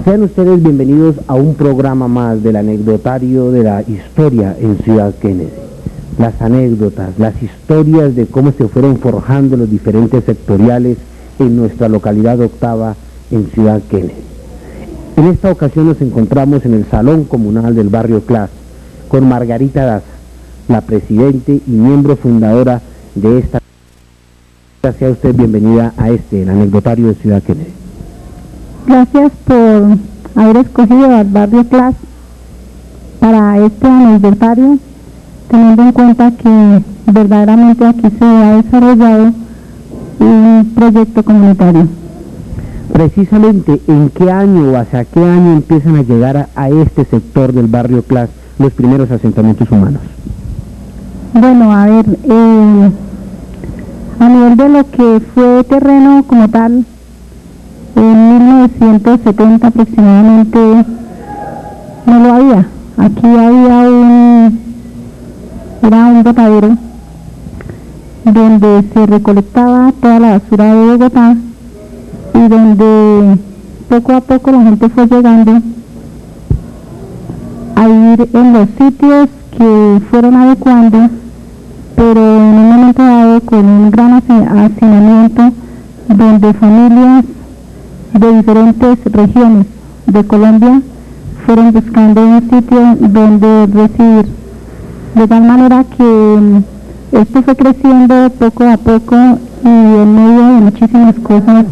Sean ustedes bienvenidos a un programa más del anecdotario de la historia en Ciudad Kennedy. Las anécdotas, las historias de cómo se fueron forjando los diferentes sectoriales en nuestra localidad octava en Ciudad Kennedy. En esta ocasión nos encontramos en el Salón Comunal del Barrio Clas con Margarita Daza, la presidente y miembro fundadora de esta. Sea usted bienvenida a el anecdotario de Ciudad Kennedy. Gracias por haber escogido al Barrio Clas para este anecdotario, teniendo en cuenta que verdaderamente aquí se ha desarrollado un proyecto comunitario. Precisamente, ¿en qué año o hacia qué año empiezan a llegar a este sector del Barrio Clas los primeros asentamientos humanos? Bueno, a ver, a nivel de lo que fue terreno como tal, en 1970 aproximadamente no lo había. Aquí había era un botadero donde se recolectaba toda la basura de Bogotá y donde poco a poco la gente fue llegando a ir en los sitios que fueron adecuando, pero en un momento dado con un gran hacinamiento donde familias de diferentes regiones de Colombia fueron buscando un sitio donde residir, de tal manera que esto fue creciendo poco a poco y en medio de muchísimas cosas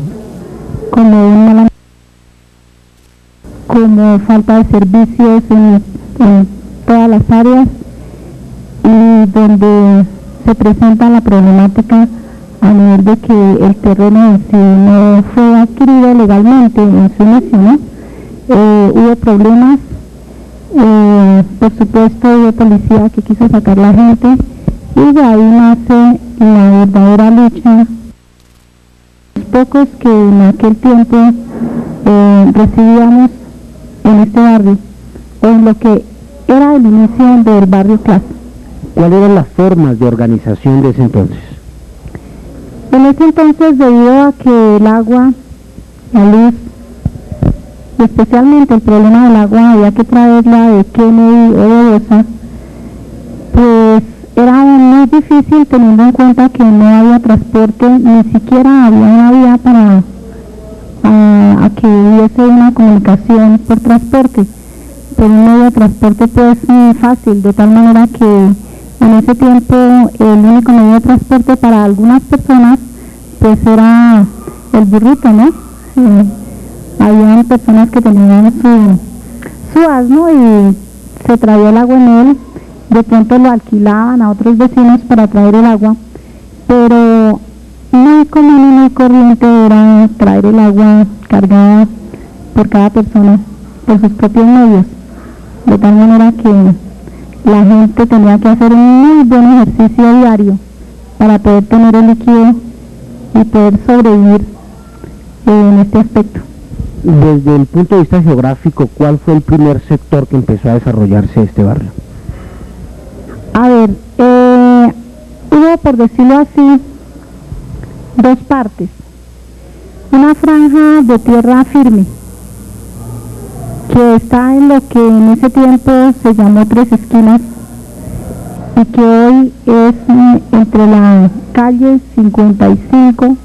como falta de servicios en todas las áreas, y donde se presenta la problemática a nivel de que el terreno en sí no fue adquirido legalmente en su inicio, ¿no? Hubo problemas, por supuesto hubo policía que quiso sacar la gente, y de ahí nace la verdadera lucha. Los pocos que en aquel tiempo recibíamos en este barrio, o en lo que era el inicio del Barrio Clas. ¿Cuáles eran las formas de organización de ese entonces? En ese entonces, debido a que el agua, la luz, y especialmente el problema del agua, había que traerla de Kennedy o de Bosa, pues era muy difícil, teniendo en cuenta que no había transporte, ni siquiera había una vía para a que hubiese una comunicación por transporte, pero un medio de transporte pues muy fácil, de tal manera que en ese tiempo el único medio de transporte para algunas personas pues era el burrito, ¿no? Habían personas que tenían su asno y se traía el agua en él, de pronto lo alquilaban a otros vecinos para traer el agua, pero muy común y muy corriente era traer el agua cargada por cada persona por sus propios medios, de tal manera que la gente tenía que hacer un muy buen ejercicio diario para poder tener el líquido y poder sobrevivir en este aspecto. Desde el punto de vista geográfico, ¿cuál fue el primer sector que empezó a desarrollarse este barrio? A ver, hubo, por decirlo así, dos partes. Una franja de tierra firme, que está en lo que en ese tiempo se llamó Tres Esquinas, y que hoy es entre la calle 55,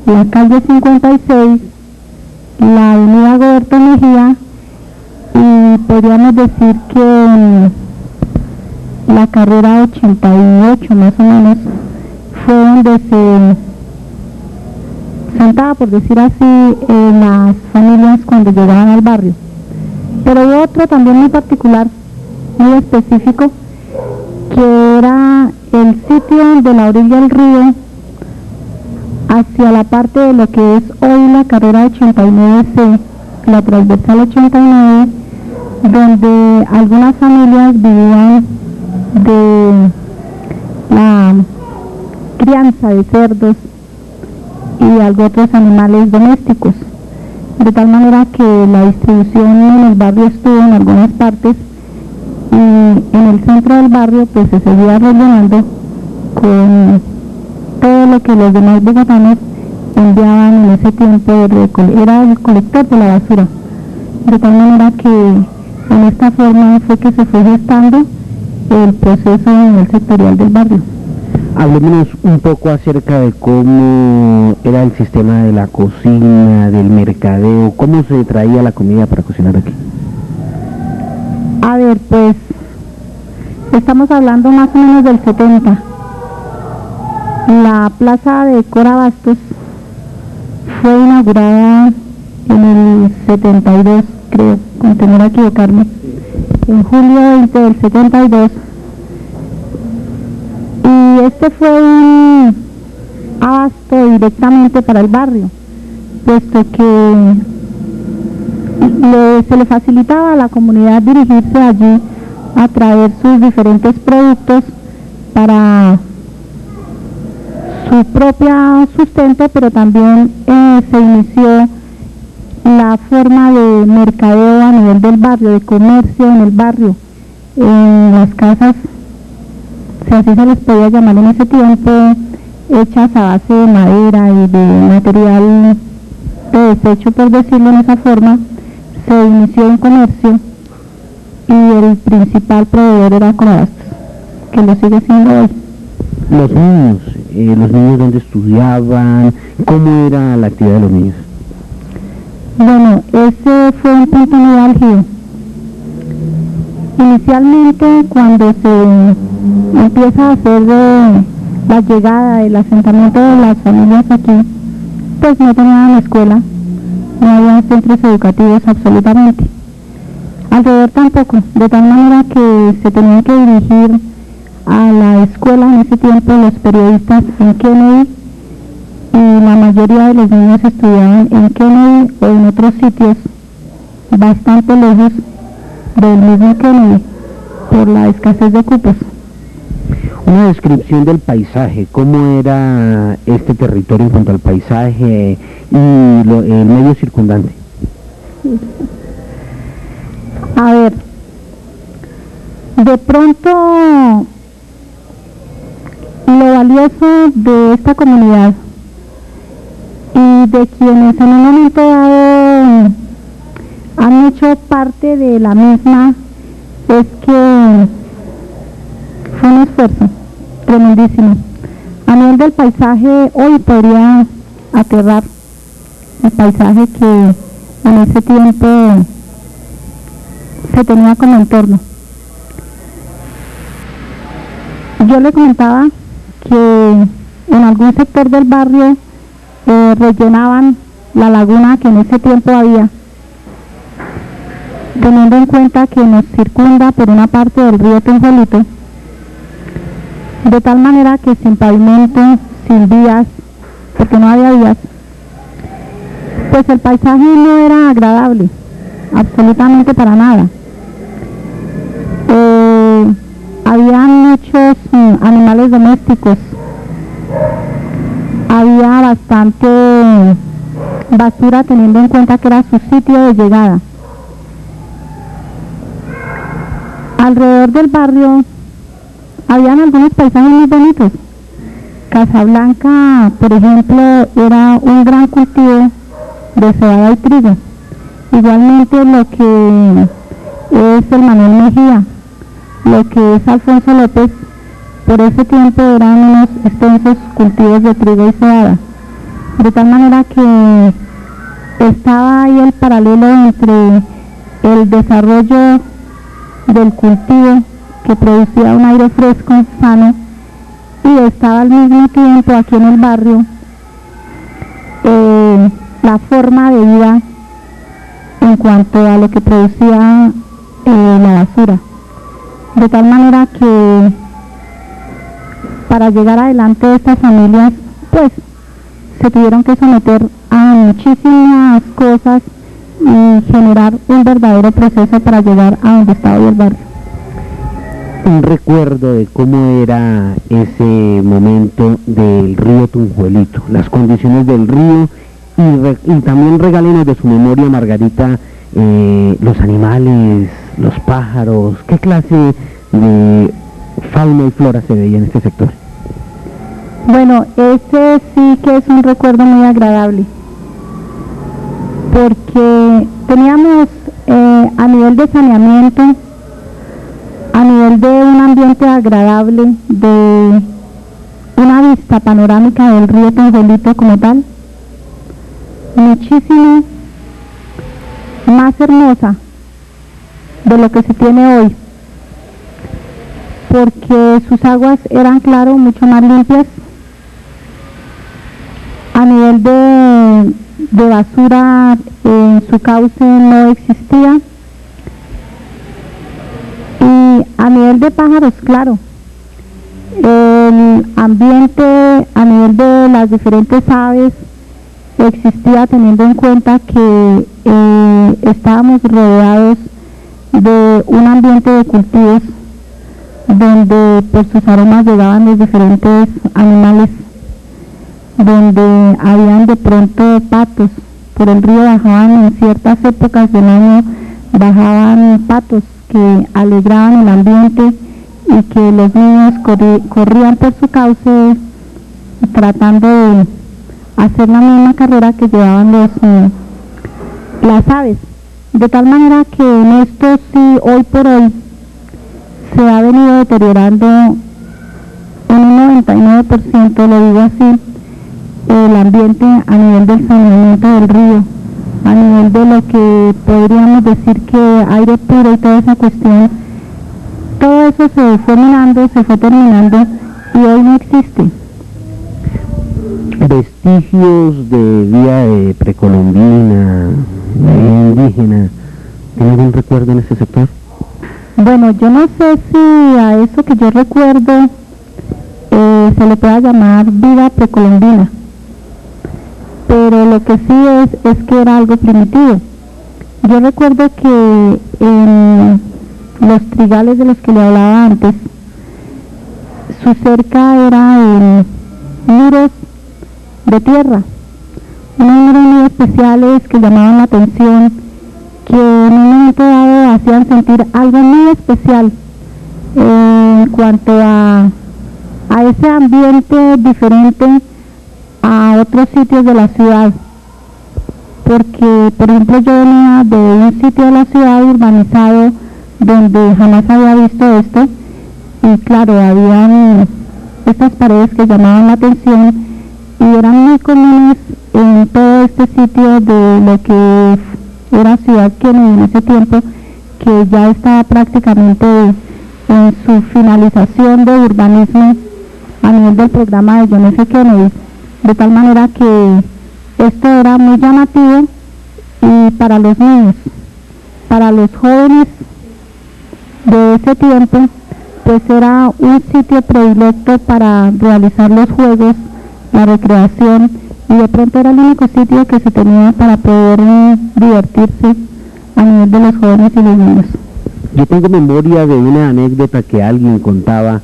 la calle 56, la avenida Roberto Mejía, y podríamos decir que la carrera 88 más o menos fue donde se sentaba, por decir así, las familias cuando llegaban al barrio. Pero hubo otro también muy particular, muy específico, que era el sitio de la orilla del río hacia la parte de lo que es hoy la carrera 89C, la transversal 89, donde algunas familias vivían de la crianza de cerdos y otros animales domésticos, de tal manera que la distribución en el barrio estuvo en algunas partes, y en el centro del barrio pues se seguía rellenando con todo lo que los demás bogotanos enviaban en ese tiempo, era el colector de la basura. de tal manera que en esta forma fue que se fue gestando el proceso a nivel sectorial del barrio. Hablemos un poco acerca de cómo era el sistema de la cocina, del mercadeo, cómo se traía la comida para cocinar aquí. A ver, pues estamos hablando más o menos del 70. La plaza de Cora Bastos fue inaugurada en el 72, creo, con temor a equivocarme, en julio 20 del 72. Y este fue un abasto directamente para el barrio, puesto que se le facilitaba a la comunidad dirigirse allí a traer sus diferentes productos para su propio sustento, pero también se inició la forma de mercadeo a nivel del barrio, de comercio en el barrio, en las casas, si así se les podía llamar en ese tiempo, hechas a base de madera y de material de desecho, por decirlo en esa forma, se inició un comercio y el principal proveedor era Cora Bastos, que lo sigue siendo hoy. Los niños dónde estudiaban, cómo era la actividad de los niños. Bueno, ese fue un punto muy álgido. Inicialmente, cuando se empieza a hacer la llegada del asentamiento de las familias aquí, pues no tenían escuela, no había centros educativos absolutamente. Alrededor tampoco, de tal manera que se tenían que dirigir a la escuela en ese tiempo los periodistas en Kennedy, y la mayoría de los niños estudiaban en Kennedy o en otros sitios bastante lejos del mismo Kennedy por la escasez de cupos. Una descripción del paisaje, cómo era este territorio en cuanto al paisaje y el medio circundante. A ver, de pronto lo valioso de esta comunidad y de quienes en un momento dado han hecho parte de la misma es que fue un esfuerzo tremendísimo. A nivel del paisaje, hoy podría aterrar el paisaje que en ese tiempo se tenía como entorno. Yo le comentaba que en algún sector del barrio rellenaban la laguna que en ese tiempo había, teniendo en cuenta que nos circunda por una parte del río Tenjolito, de tal manera que sin pavimento, sin vías, porque no había vías, pues el paisaje no era agradable, absolutamente para nada. Había muchos animales domésticos, había bastante basura teniendo en cuenta que era su sitio de llegada. Alrededor del barrio habían algunos paisajes muy bonitos. Casablanca, por ejemplo, era un gran cultivo de cebada y trigo. Igualmente lo que es el Manuel Mejía, lo que es Alfonso López, por ese tiempo eran unos extensos cultivos de trigo y cebada. De tal manera que estaba ahí el paralelo entre el desarrollo del cultivo que producía un aire fresco, sano, y estaba al mismo tiempo aquí en el barrio la forma de vida en cuanto a lo que producía la basura. De tal manera que para llegar adelante estas familias, pues se tuvieron que someter a muchísimas cosas y generar un verdadero proceso para llegar a donde estaba hoy el barrio. Un recuerdo de cómo era ese momento del río Tunjuelito, las condiciones del río, y también regálenos de su memoria, Margarita, los animales, los pájaros, qué clase de fauna y flora se veía en este sector. Bueno, ese sí que es un recuerdo muy agradable, porque teníamos a nivel de saneamiento, a nivel de un ambiente agradable, de una vista panorámica del río Tongelito como tal, muchísimo más hermosa de lo que se tiene hoy, porque sus aguas eran, claro, mucho más limpias. A nivel de basura en su cauce no existía, y a nivel de pájaros, claro, el ambiente a nivel de las diferentes aves existía, teniendo en cuenta que estábamos rodeados de un ambiente de cultivos donde por sus aromas llegaban los diferentes animales, donde habían de pronto patos. Por el río bajaban en ciertas épocas del año, bajaban patos que alegraban el ambiente y que los niños corrían por su cauce tratando de hacer la misma carrera que llevaban las aves. De tal manera que en esto sí, hoy por hoy, se ha venido deteriorando en un 99%, lo digo así, el ambiente a nivel del saneamiento del río, a nivel de lo que podríamos decir que aire puro y toda esa cuestión. Todo eso se fue minando, se fue terminando y hoy no existe. Vestigios de vía precolombina, indígena, ¿tiene algún recuerdo en ese sector? Bueno, yo no sé si a eso que yo recuerdo se le pueda llamar vida precolombina, pero lo que sí es que era algo primitivo. Yo recuerdo que en los trigales de los que le hablaba antes, su cerca era en muros de tierra, unos muros muy especiales que llamaban la atención, que en un momento dado hacían sentir algo muy especial en cuanto a ese ambiente diferente a otros sitios de la ciudad, porque por ejemplo yo venía de un sitio de la ciudad urbanizado donde jamás había visto esto, y claro, habían estas paredes que llamaban la atención y eran muy comunes en todo este sitio de lo que era Ciudad Kennedy en ese tiempo, que ya estaba prácticamente en su finalización de urbanismo a nivel del programa de John F. Kennedy, de tal manera que esto era muy llamativo, y para los niños, para los jóvenes de ese tiempo, pues era un sitio predilecto para realizar los juegos, la recreación, y de pronto era el único sitio que se tenía para poder divertirse a nivel de los jóvenes y los niños. Yo tengo memoria de una anécdota que alguien contaba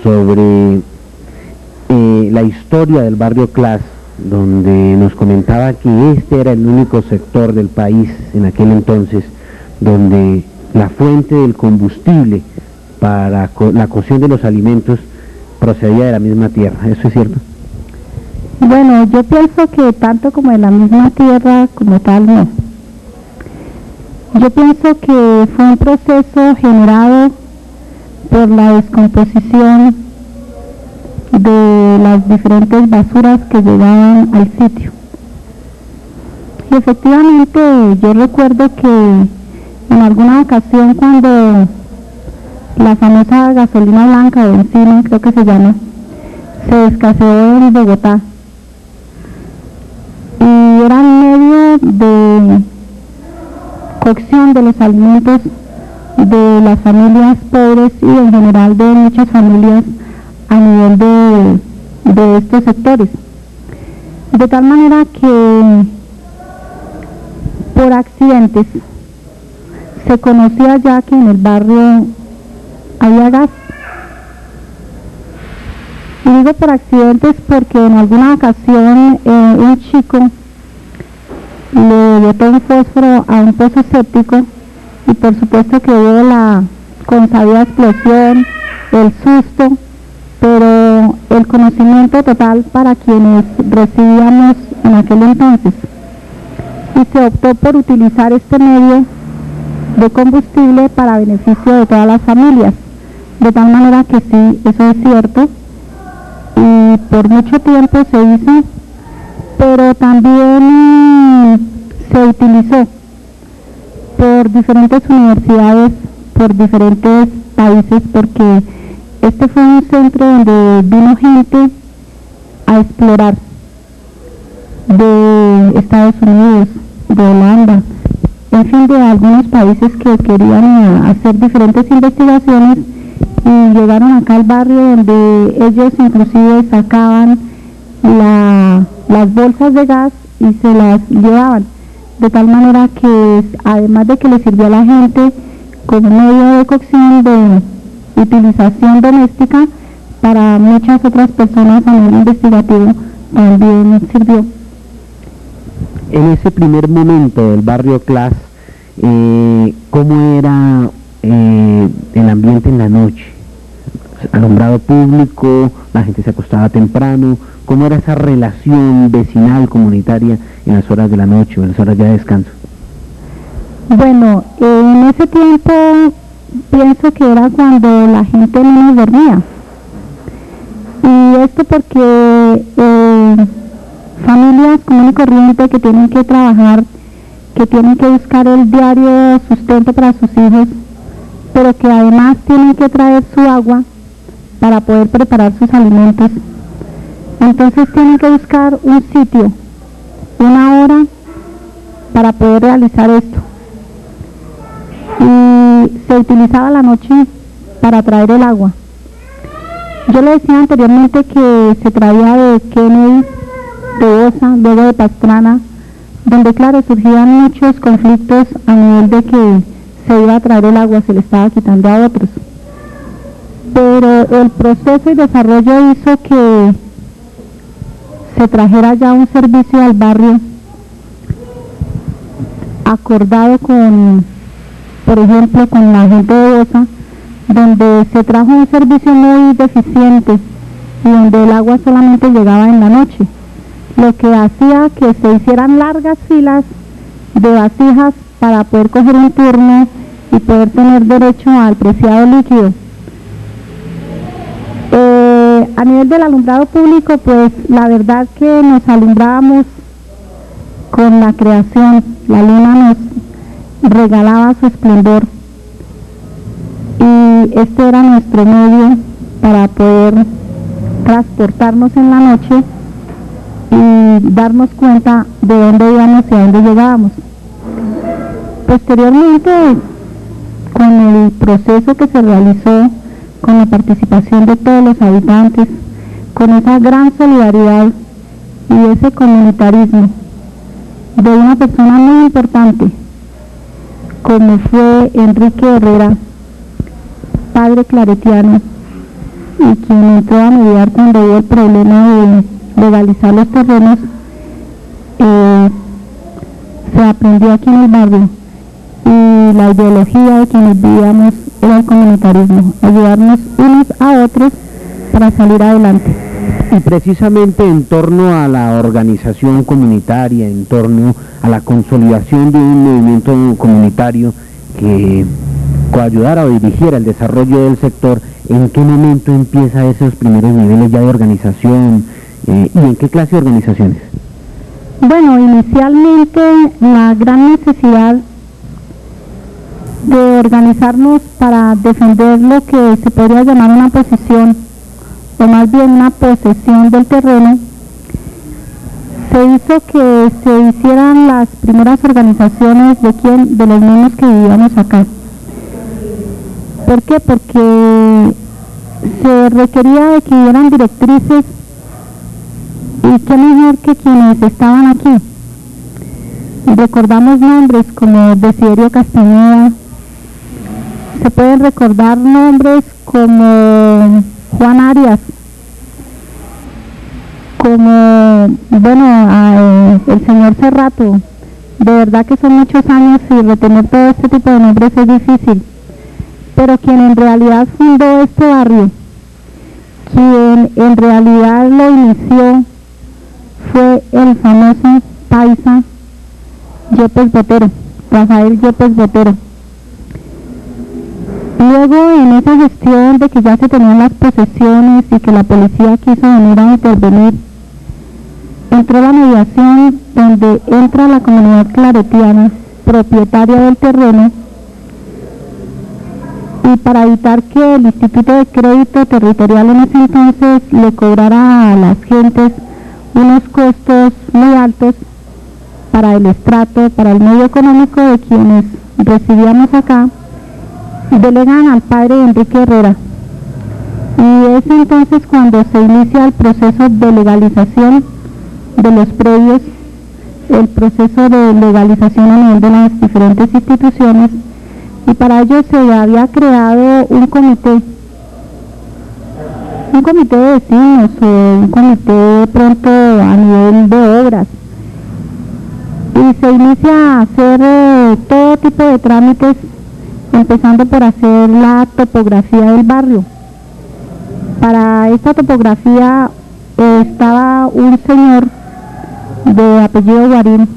sobre la historia del barrio Clas, donde nos comentaba que este era el único sector del país en aquel entonces donde la fuente del combustible para la cocción de los alimentos procedía de la misma tierra. ¿Eso es cierto? Bueno, yo pienso que tanto como de la misma tierra como tal, no. Yo pienso que fue un proceso generado por la descomposición de las diferentes basuras que llegaban al sitio. Y efectivamente yo recuerdo que en alguna ocasión, cuando la famosa gasolina blanca o benzina, creo que se llama, se escaseó en Bogotá, y era en medio de cocción de los alimentos de las familias pobres y en general de muchas familias a nivel de estos sectores, de tal manera que por accidentes se conocía ya que en el barrio había gas. Y digo por accidentes porque en alguna ocasión un chico le botó un fósforo a un pozo séptico, y por supuesto que hubo la consabida explosión, el susto, pero el conocimiento total para quienes recibíamos en aquel entonces. Y se optó por utilizar este medio de combustible para beneficio de todas las familias. De tal manera que sí, eso es cierto, y por mucho tiempo se hizo, pero también se utilizó por diferentes universidades, por diferentes países, porque este fue un centro donde vino gente a explorar de Estados Unidos, de Holanda, en fin, de algunos países que querían hacer diferentes investigaciones, y llegaron acá al barrio donde ellos inclusive sacaban las bolsas de gas y se las llevaban, de tal manera que además de que le sirvió a la gente como medio de cocción, de utilización doméstica, para muchas otras personas a nivel investigativo también sirvió. En ese primer momento del barrio Clas, ¿cómo era el ambiente en la noche? Alumbrado público, la gente se acostaba temprano, ¿cómo era esa relación vecinal, comunitaria en las horas de la noche o en las horas ya de descanso? Bueno, en ese tiempo pienso que era cuando la gente menos dormía, y esto porque familias común y corriente que tienen que trabajar, que tienen que buscar el diario sustento para sus hijos, pero que además tienen que traer su agua para poder preparar sus alimentos. Entonces tienen que buscar un sitio, una hora para poder realizar esto. Y se utilizaba la noche para traer el agua. Yo le decía anteriormente que se traía de Kennedy, de Osa, luego de Pastrana, donde claro surgían muchos conflictos a nivel de que se iba a traer el agua, se le estaba quitando a otros. Pero el proceso y desarrollo hizo que se trajera ya un servicio al barrio acordado con, por ejemplo, con la gente de Osa, donde se trajo un servicio muy deficiente y donde el agua solamente llegaba en la noche, lo que hacía que se hicieran largas filas de vasijas para poder coger un turno y poder tener derecho al preciado líquido. A nivel del alumbrado público, pues la verdad que nos alumbrábamos con la creación, la luna nos regalaba su esplendor y este era nuestro medio para poder transportarnos en la noche y darnos cuenta de dónde íbamos y a dónde llegábamos. Posteriormente, con el proceso que se realizó, con la participación de todos los habitantes, con esa gran solidaridad y ese comunitarismo de una persona muy importante, como fue Enrique Herrera, padre claretiano, y quien entró a mediar cuando hubo el problema de legalizar los terrenos, se aprendió aquí en el barrio, y la ideología de quienes vivíamos era el comunitarismo, ayudarnos unos a otros para salir adelante. Y precisamente en torno a la organización comunitaria, en torno a la consolidación de un movimiento comunitario que coayudara o dirigiera el desarrollo del sector, ¿en qué momento empieza esos primeros niveles ya de organización y en qué clase de organizaciones? Bueno, inicialmente la gran necesidad de organizarnos para defender lo que se podría llamar una posición, o más bien una posesión del terreno, se hizo que se hicieran las primeras organizaciones de los mismos que vivíamos acá. ¿Por qué? Porque se requería de que hubieran directrices, y qué mejor que quienes estaban aquí. Recordamos nombres como Desiderio Castañeda, se pueden recordar nombres como Juan Arias, como, bueno, el señor Cerrato. De verdad que son muchos años y retener todo este tipo de nombres es difícil, pero quien en realidad fundó este barrio, quien en realidad lo inició, fue el famoso paisa Yepes Botero, Rafael Yepes Botero. Luego, en esa gestión de que ya se tenían las posesiones y que la policía quiso venir a intervenir, entró la mediación, donde entra la comunidad claretiana, propietaria del terreno, y para evitar que el Instituto de Crédito Territorial en ese entonces le cobrara a las gentes unos costos muy altos para el estrato, para el medio económico de quienes residíamos acá, delegan al padre Enrique Herrera. Y es entonces cuando se inicia el proceso de legalización de los predios, el proceso de legalización a nivel de las diferentes instituciones, y para ello se había creado un comité de vecinos o un comité pronto a nivel de obras, y se inicia a hacer todo tipo de trámites, empezando por hacer la topografía del barrio. Para esta topografía estaba un señor de apellido Guarín,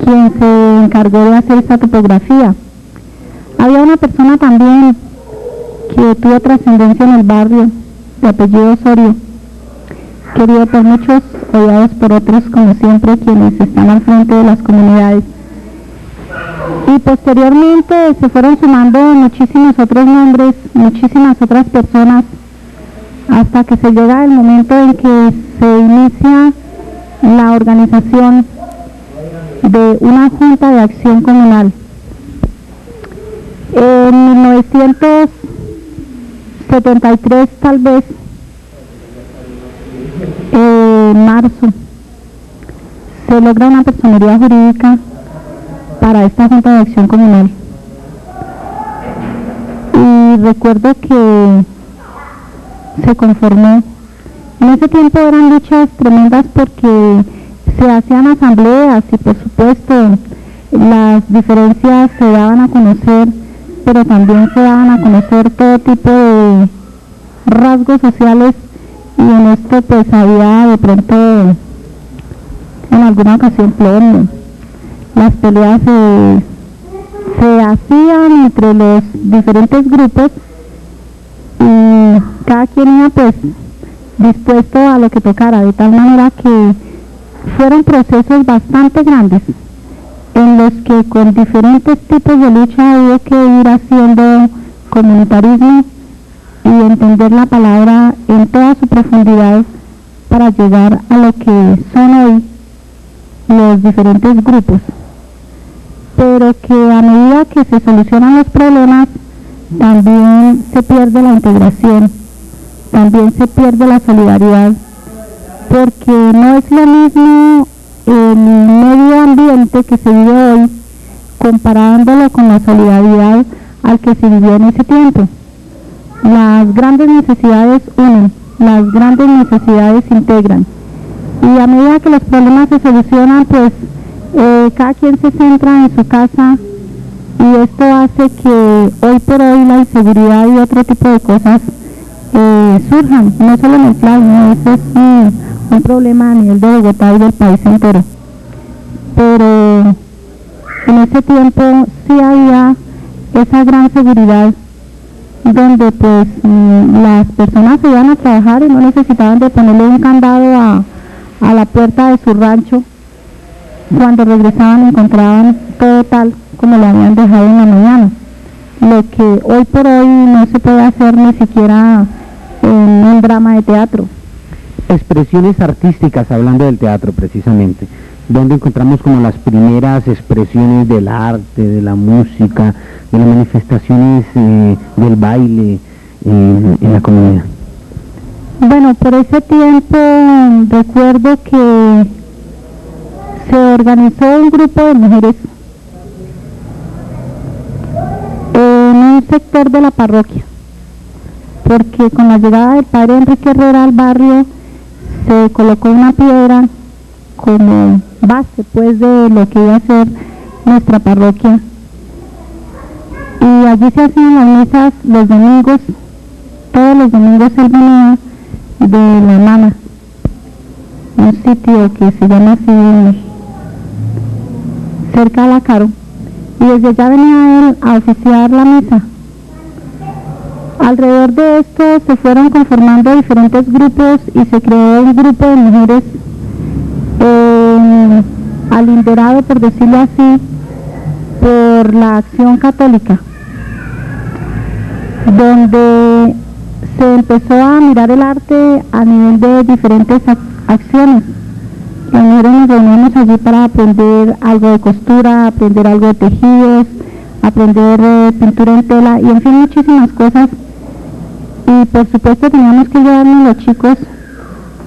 quien se encargó de hacer esta topografía. Había una persona también que tuvo trascendencia en el barrio, de apellido Osorio, querido por muchos, odiados por otros, como siempre quienes están al frente de las comunidades. Y posteriormente se fueron sumando muchísimos otros nombres, muchísimas otras personas, hasta que se llega el momento en que se inicia la organización de una junta de acción comunal. En 1973, tal vez, en marzo, se logra una personería jurídica para esta junta de acción comunal. Y recuerdo que se conformó. En ese tiempo eran luchas tremendas porque se hacían asambleas y, por supuesto, las diferencias se daban a conocer, pero también se daban a conocer todo tipo de rasgos sociales, y en esto pues había de pronto en alguna ocasión plomo. Las peleas se hacían entre los diferentes grupos y cada quien iba pues dispuesto a lo que tocara, de tal manera que fueron procesos bastante grandes en los que con diferentes tipos de lucha hubo que ir haciendo comunitarismo y entender la palabra en toda su profundidad para llegar a lo que son hoy los diferentes grupos, pero que a medida que se solucionan los problemas también se pierde la integración, también se pierde la solidaridad, porque no es lo mismo el medio ambiente que se vive hoy comparándolo con la solidaridad al que se vivió en ese tiempo. Las grandes necesidades unen, las grandes necesidades integran, y a medida que los problemas se solucionan, pues cada quien se centra en su casa, y esto hace que hoy por hoy la inseguridad y otro tipo de cosas surjan, no solo en el plano. Ese es un problema a nivel de Bogotá y del país entero, pero en ese tiempo sí había esa gran seguridad, donde pues las personas se iban a trabajar y no necesitaban de ponerle un candado a la puerta de su rancho. Cuando regresaban encontraban todo tal como lo habían dejado en la mañana, lo que hoy por hoy no se puede hacer ni siquiera en un drama de teatro. Expresiones artísticas, hablando del teatro precisamente, donde encontramos como las primeras expresiones del arte, de la música, de las manifestaciones del baile en la comunidad. Bueno, por ese tiempo recuerdo que se organizó un grupo de mujeres en un sector de la parroquia, porque con la llegada del padre Enrique Herrera al barrio se colocó una piedra como base pues de lo que iba a ser nuestra parroquia, y allí se hacían las misas los domingos. Todos los domingos él venía de La Mama, un sitio que se llama así, cerca de La Caro, y desde allá venía él a oficiar la misa Alrededor de esto se fueron conformando diferentes grupos y se creó un grupo de mujeres alinderado, por decirlo así, por la Acción Católica, donde se empezó a mirar el arte a nivel de diferentes acciones. Las mujeres nos reunimos allí para aprender algo de costura, aprender algo de tejidos, aprender pintura en tela y en fin muchísimas cosas. Y por supuesto teníamos que llevarnos los chicos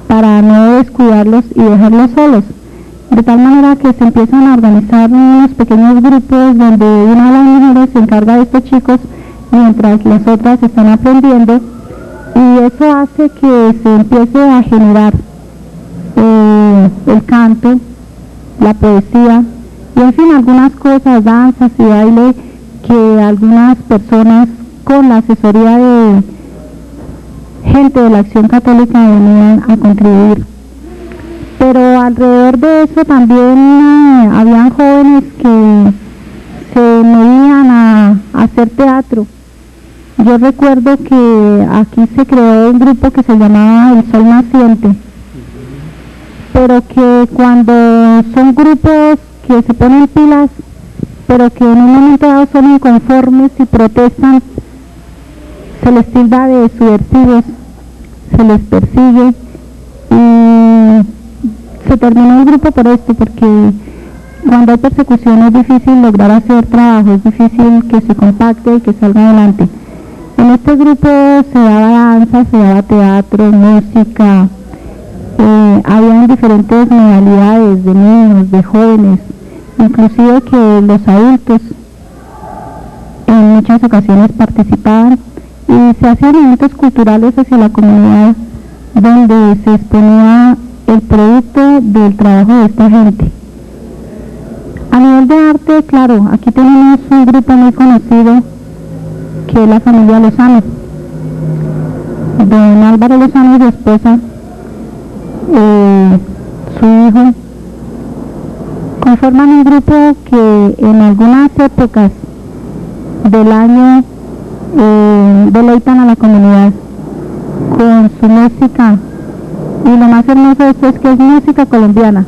para no descuidarlos y dejarlos solos, de tal manera que se empiezan a organizar unos pequeños grupos donde una de las mujeres se encarga de estos chicos mientras las otras están aprendiendo, y eso hace que se empiece a generar el canto, la poesía y en fin algunas cosas, danzas y baile, que algunas personas con la asesoría de gente de la Acción Católica venían a contribuir. Pero alrededor de eso también habían jóvenes que se movían a hacer teatro. Yo recuerdo que aquí se creó un grupo que se llamaba El Sol Naciente, pero que cuando son grupos que se ponen pilas, pero que en un momento dado son inconformes y protestan, se les tilda de subversivos, se les persigue y se terminó el grupo por esto, porque cuando hay persecución es difícil lograr hacer trabajo, es difícil que se compacte y que salga adelante. En este grupo se daba danza, se daba teatro, música, habían diferentes modalidades de niños, de jóvenes, inclusive que los adultos en muchas ocasiones participaban, y se hacían eventos culturales hacia la comunidad donde se exponía el producto del trabajo de esta gente. A nivel de arte, claro, aquí tenemos un grupo muy conocido que es la familia Lozano. Don Álvaro Lozano y su esposa, su hijo, conforman un grupo que en algunas épocas del año deleitan a la comunidad con su música, y lo más hermoso de esto es que es música colombiana,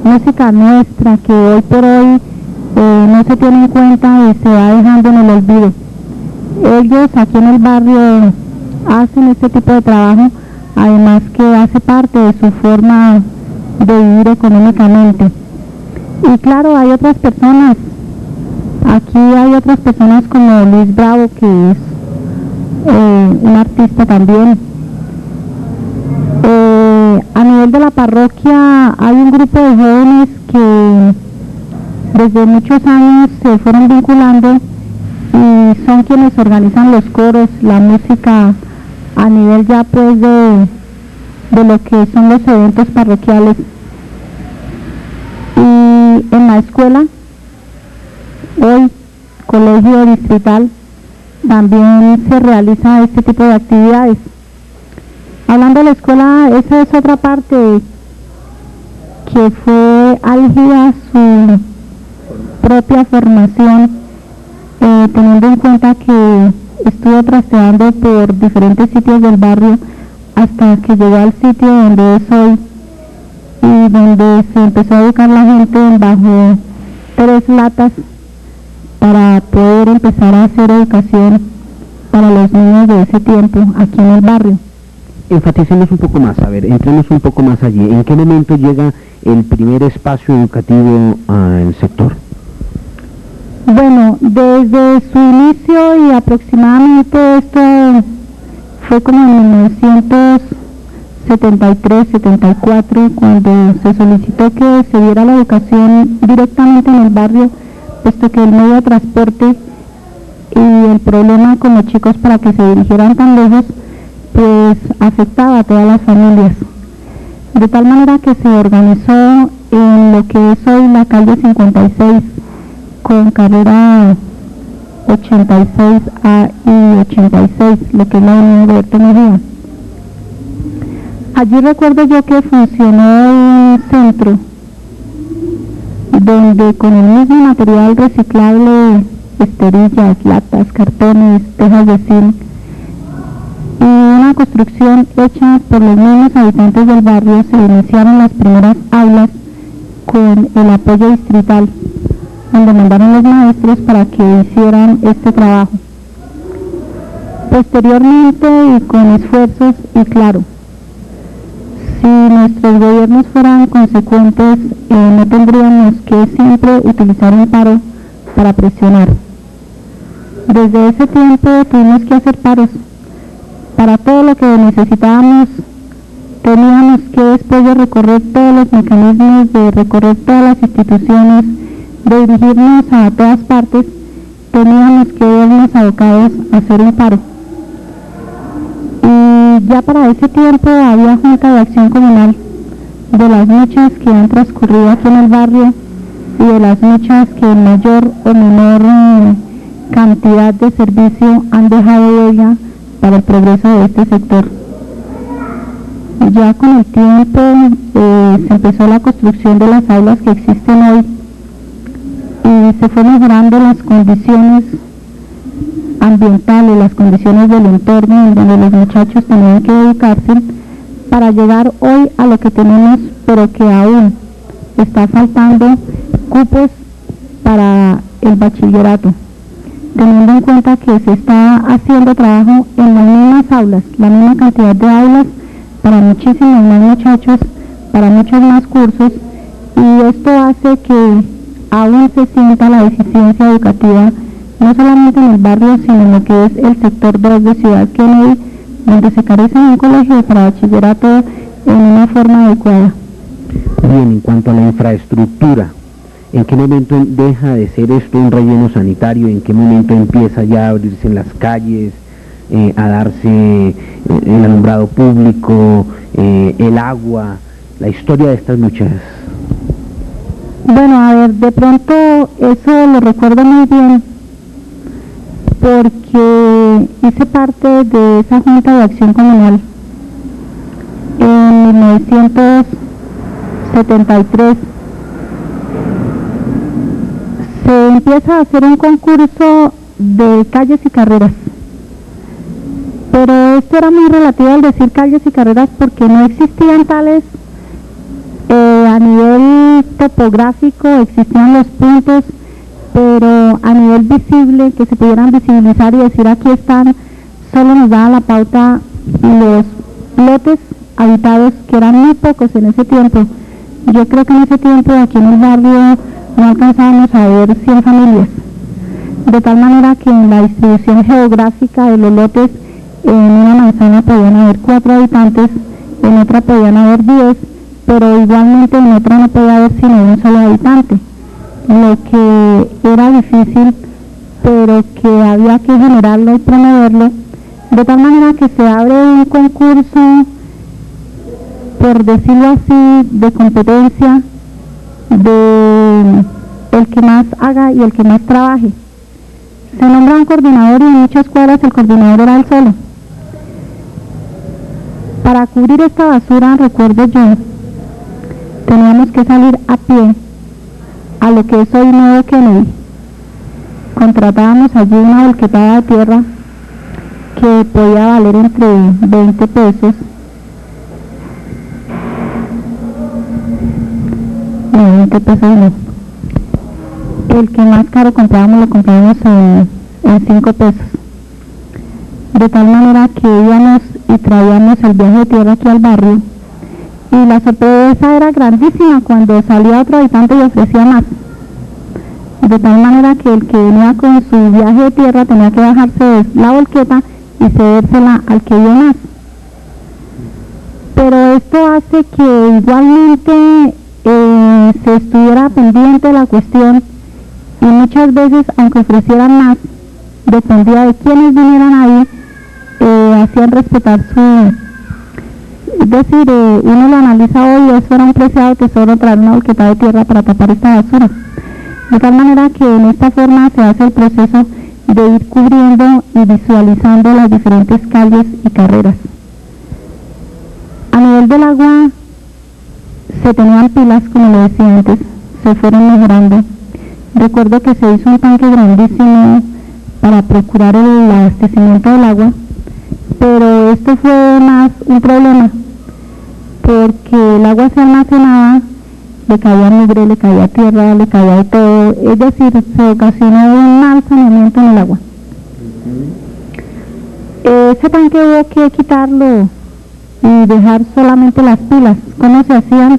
música nuestra, que hoy por hoy no se tiene en cuenta y se va dejando en el olvido. Ellos aquí en el barrio hacen este tipo de trabajo, además que hace parte de su forma de vivir económicamente. Y claro, hay otras personas, aquí hay otras personas como Luis Bravo, que es un artista también. A nivel de la parroquia hay un grupo de jóvenes que desde muchos años se fueron vinculando y son quienes organizan los coros, la música a nivel ya pues de lo que son los eventos parroquiales. Y en la escuela, hoy colegio distrital, también se realiza este tipo de actividades. Hablando de la escuela, esa es otra parte que fue álgida su propia formación, teniendo en cuenta que estuvo trasteando por diferentes sitios del barrio hasta que llegó al sitio donde es hoy y donde se empezó a educar la gente bajo 3 latas para poder empezar a hacer educación para los niños de ese tiempo aquí en el barrio. Enfaticemos un poco más, a ver, entremos un poco más allí. ¿En qué momento llega el primer espacio educativo al sector? Bueno, desde su inicio y aproximadamente esto fue como en 1973-74 cuando se solicitó que se diera la educación directamente en el barrio, puesto que el medio de transporte y el problema con los chicos para que se dirigieran tan lejos pues afectaba a todas las familias, de tal manera que se organizó en lo que es hoy la calle 56 con carrera 86A y 86, lo que es la Unión Roberto Mejía. Allí recuerdo yo que funcionó un centro donde con el mismo material reciclable, esterillas, latas, cartones, tejas de zinc, y una construcción hecha por los mismos habitantes del barrio. Se iniciaron las primeras aulas con el apoyo distrital, donde mandaron los maestros para que hicieran este trabajo. Posteriormente, y con esfuerzos, y claro, si nuestros gobiernos fueran consecuentes, no tendríamos que siempre utilizar un paro para presionar. Desde ese tiempo tuvimos que hacer paros. Para todo lo que necesitábamos, teníamos que, después de recorrer todos los mecanismos, de recorrer todas las instituciones, de dirigirnos a todas partes, teníamos que vernos abocados a hacer un paro. Y ya para ese tiempo había junta de acción comunal, de las muchas que han transcurrido aquí en el barrio y de las muchas que en mayor o menor cantidad de servicio han dejado huella para el progreso de este sector. Ya con el tiempo se empezó la construcción de las aulas que existen hoy y se fue mejorando las condiciones ambientales, las condiciones del entorno en donde los muchachos tenían que educarse para llegar hoy a lo que tenemos, pero que aún está faltando cupos para el bachillerato, teniendo en cuenta que se está haciendo trabajo en las mismas aulas, la misma cantidad de aulas para muchísimos más muchachos, para muchos más cursos, y esto hace que aún se sienta la deficiencia educativa, no solamente en el barrio, sino en lo que es el sector 2 de Ciudad Kennedy, donde se carece de un colegio para bachillerato en una forma adecuada. Bien, en cuanto a la infraestructura, ¿en qué momento deja de ser esto un relleno sanitario? ¿En qué momento empieza ya a abrirse en las calles, a darse el alumbrado público, el agua, la historia de estas luchas? Bueno, a ver, de pronto eso lo recuerdo muy bien, porque hice parte de esa Junta de Acción Comunal en 1973. Se empieza a hacer un concurso de calles y carreras, pero esto era muy relativo al decir calles y carreras porque no existían tales a nivel topográfico, existían los puntos, pero a nivel visible, que se pudieran visibilizar y decir aquí están, solo nos daba la pauta los lotes habitados, que eran muy pocos en ese tiempo. Yo creo que en ese tiempo aquí en el barrio no alcanzábamos a ver 100 familias, de tal manera que en la distribución geográfica de los lotes, en una manzana podían haber 4 habitantes, en otra podían haber 10, pero igualmente en otra no podía haber sino un solo habitante, lo que era difícil, pero que había que generarlo y promoverlo, de tal manera que se abre un concurso, por decirlo así, de competencia, de el que más haga y el que más trabaje. Se nombra un coordinador y en muchas cuadras el coordinador era él solo. Para cubrir esta basura, recuerdo yo, teníamos que salir a pie a lo que es hoy Nuevo Kennedy. Contratábamos allí una volquetada de tierra que podía valer entre 20 pesos. No, 20 pesos no. El que más caro comprábamos lo comprábamos en 5 pesos. De tal manera que íbamos y traíamos el viaje de tierra aquí al barrio. Y la sorpresa era grandísima cuando salía otro habitante y ofrecía más. De tal manera que el que venía con su viaje de tierra tenía que bajarse de la volqueta y cedérsela al que dio más. Pero esto hace que igualmente se estuviera pendiente de la cuestión, y muchas veces, aunque ofrecieran más, dependía de quienes vinieran ahí, hacían respetar su... Es decir, uno lo analiza hoy, eso era un preciado tesoro traer una volqueta de tierra para tapar esta basura. De tal manera que en esta forma se hace el proceso de ir cubriendo y visualizando las diferentes calles y carreras. A nivel del agua, se tenían pilas, como lo decía antes, se fueron mejorando. Recuerdo que se hizo un tanque grandísimo para procurar el abastecimiento del agua, pero esto fue más un problema, porque el agua se almacenaba, le caía mugre, le caía tierra, le caía de todo, es decir, se ocasionó un mal saneamiento en el agua. Ese tanque hubo que quitarlo y dejar solamente las pilas. ¿Cómo se hacían?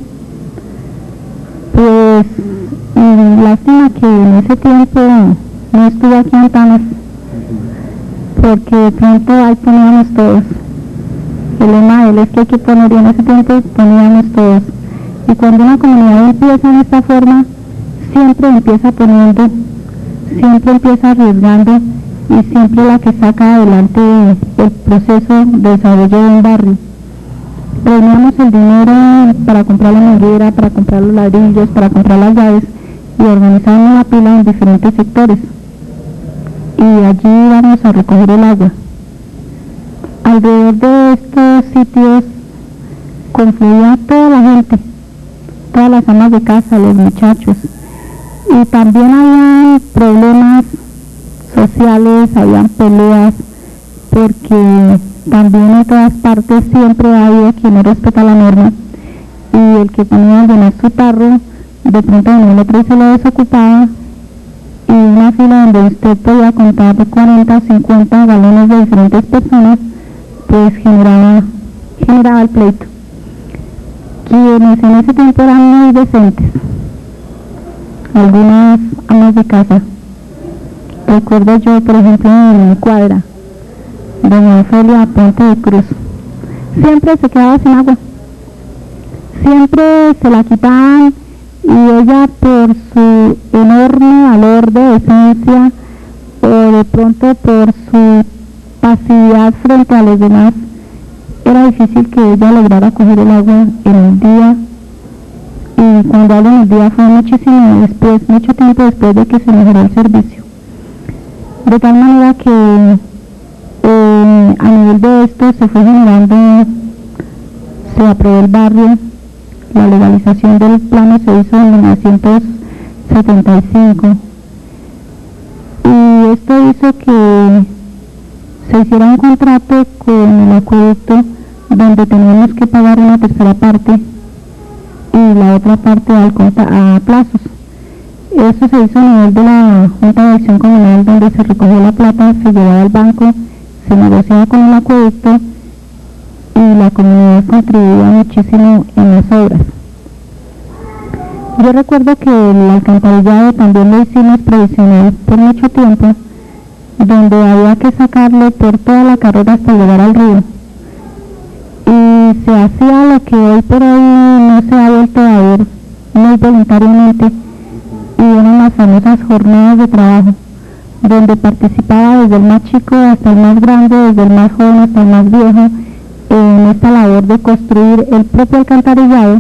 Pues lástima que en ese tiempo no estuve aquí en Antanas, porque de pronto ahí poníamos todos. El lema de él es que hay que poner, y en ese tiempo poníamos todos. Y cuando una comunidad empieza en esta forma, siempre empieza poniendo, siempre empieza arriesgando, y siempre la que saca adelante el proceso de desarrollo de un barrio. Reuníamos el dinero para comprar la manguera, para comprar los ladrillos, para comprar las llaves, y organizábamos la pila en diferentes sectores. Y allí íbamos a recoger el agua. Alrededor de estos sitios confluía toda la gente, todas las amas de casa, los muchachos, y también había problemas sociales, habían peleas, porque también en todas partes siempre hay quien no respeta la norma, y el que ponía a llenar su tarro, de pronto venía el otro y se lo desocupaba, y una fila donde usted podía contar de 40 o 50 galones de diferentes personas, pues generaba el pleito. Quienes en ese tiempo eran muy decentes, algunas amas de casa. Recuerdo yo, por ejemplo, en mi cuadra, doña Ofelia Puente de Cruz, siempre se quedaba sin agua, siempre se la quitaban, y ella, por su enorme valor de decencia, o de pronto por su pasividad frente a los demás, era difícil que ella lograra coger el agua en el día. Y cuando hablo en el día fue mucho tiempo después de que se mejoró el servicio. De tal manera que a nivel de esto se fue generando, se aprobó el barrio, la legalización del plano se hizo en 1975, y esto hizo que se hiciera un contrato con el acueducto donde teníamos que pagar una tercera parte y la otra parte a plazos. Eso se hizo a nivel de la Junta de Acción Comunal, donde se recogió la plata, se llevaba al banco, se negociaba con el acueducto, y la comunidad contribuía muchísimo en las obras. Yo recuerdo que el alcantarillado también lo hicimos provisional por mucho tiempo, donde había que sacarlo por toda la carrera hasta llegar al río, y se hacía lo que hoy por hoy no se ha vuelto a ver muy voluntariamente, y eran las famosas jornadas de trabajo, donde participaba desde el más chico hasta el más grande, desde el más joven hasta el más viejo, en esta labor de construir el propio alcantarillado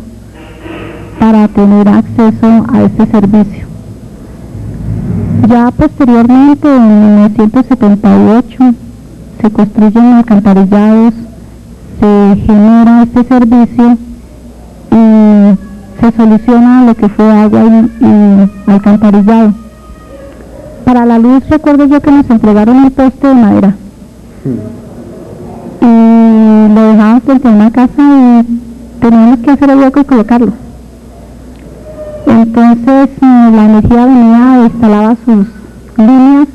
para tener acceso a este servicio. Ya posteriormente, en 1978, se construyen alcantarillados, se genera este servicio y se soluciona lo que fue agua y alcantarillado. Para la luz, recuerdo yo que nos entregaron un poste de madera y lo dejábamos frente a una casa y teníamos que hacer el hueco y colocarlo. Entonces la energía venía, instalaba sus líneas,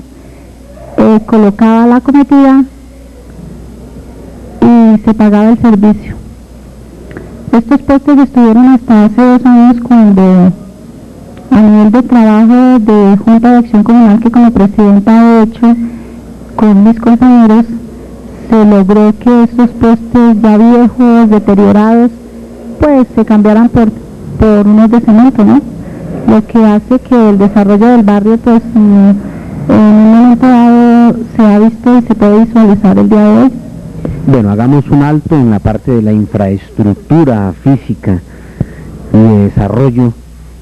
colocaba la cometida y se pagaba el servicio. Estos postes estuvieron hasta hace 2 años, cuando a nivel de trabajo de Junta de Acción Comunal, que como presidenta he hecho con mis compañeros, se logró que estos postes ya viejos, deteriorados, pues se cambiaran por unos de cemento, ¿no? Lo que hace que el desarrollo del barrio, pues en un momento dado se ha visto y se puede visualizar el día de hoy. Bueno, hagamos un alto en la parte de la infraestructura física y de desarrollo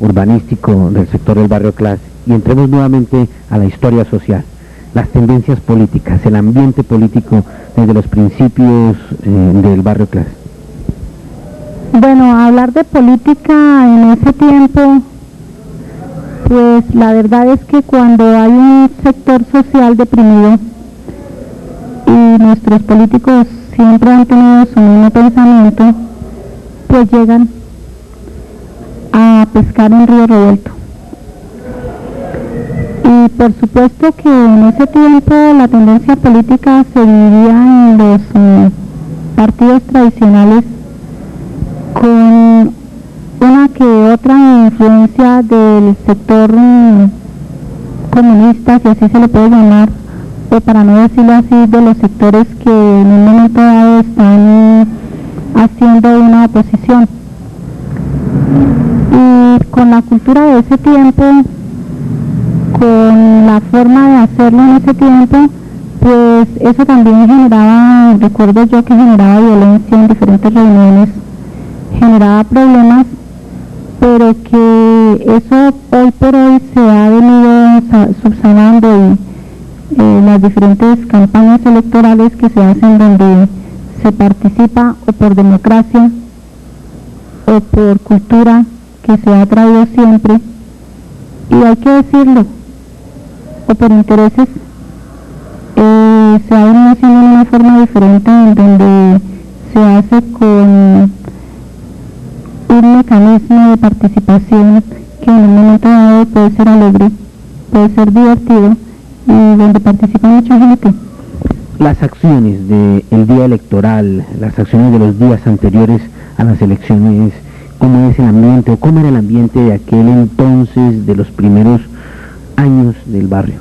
urbanístico del sector del barrio Clase, y entremos nuevamente a la historia social, las tendencias políticas, el ambiente político desde los principios del barrio Clase. Bueno, hablar de política en ese tiempo, pues la verdad es que cuando hay un sector social deprimido y nuestros políticos siempre han tenido su mismo pensamiento, pues llegan a pescar en río revuelto. Y por supuesto que en ese tiempo la tendencia política se dividía en los partidos tradicionales, con una que otra influencia del sector comunista, si así se le puede llamar, o para no decirlo así, de los sectores que en un momento dado están haciendo una oposición. Y con la cultura de ese tiempo, con la forma de hacerlo en ese tiempo, pues eso también generaba, recuerdo yo que generaba violencia en diferentes reuniones, generaba problemas, pero que eso hoy por hoy se ha venido subsanando, y las diferentes campañas electorales que se hacen donde se participa o por democracia o por cultura que se ha traído siempre, y hay que decirlo, o por intereses, se ha venido haciendo de una forma diferente, en donde se hace con un mecanismo de participación que en un momento dado puede ser alegre, puede ser divertido, y donde participa mucha gente. Las acciones del día electoral, las acciones de los días anteriores a las elecciones, ¿cómo es el ambiente o cómo era el ambiente de aquel entonces, de los primeros años del barrio?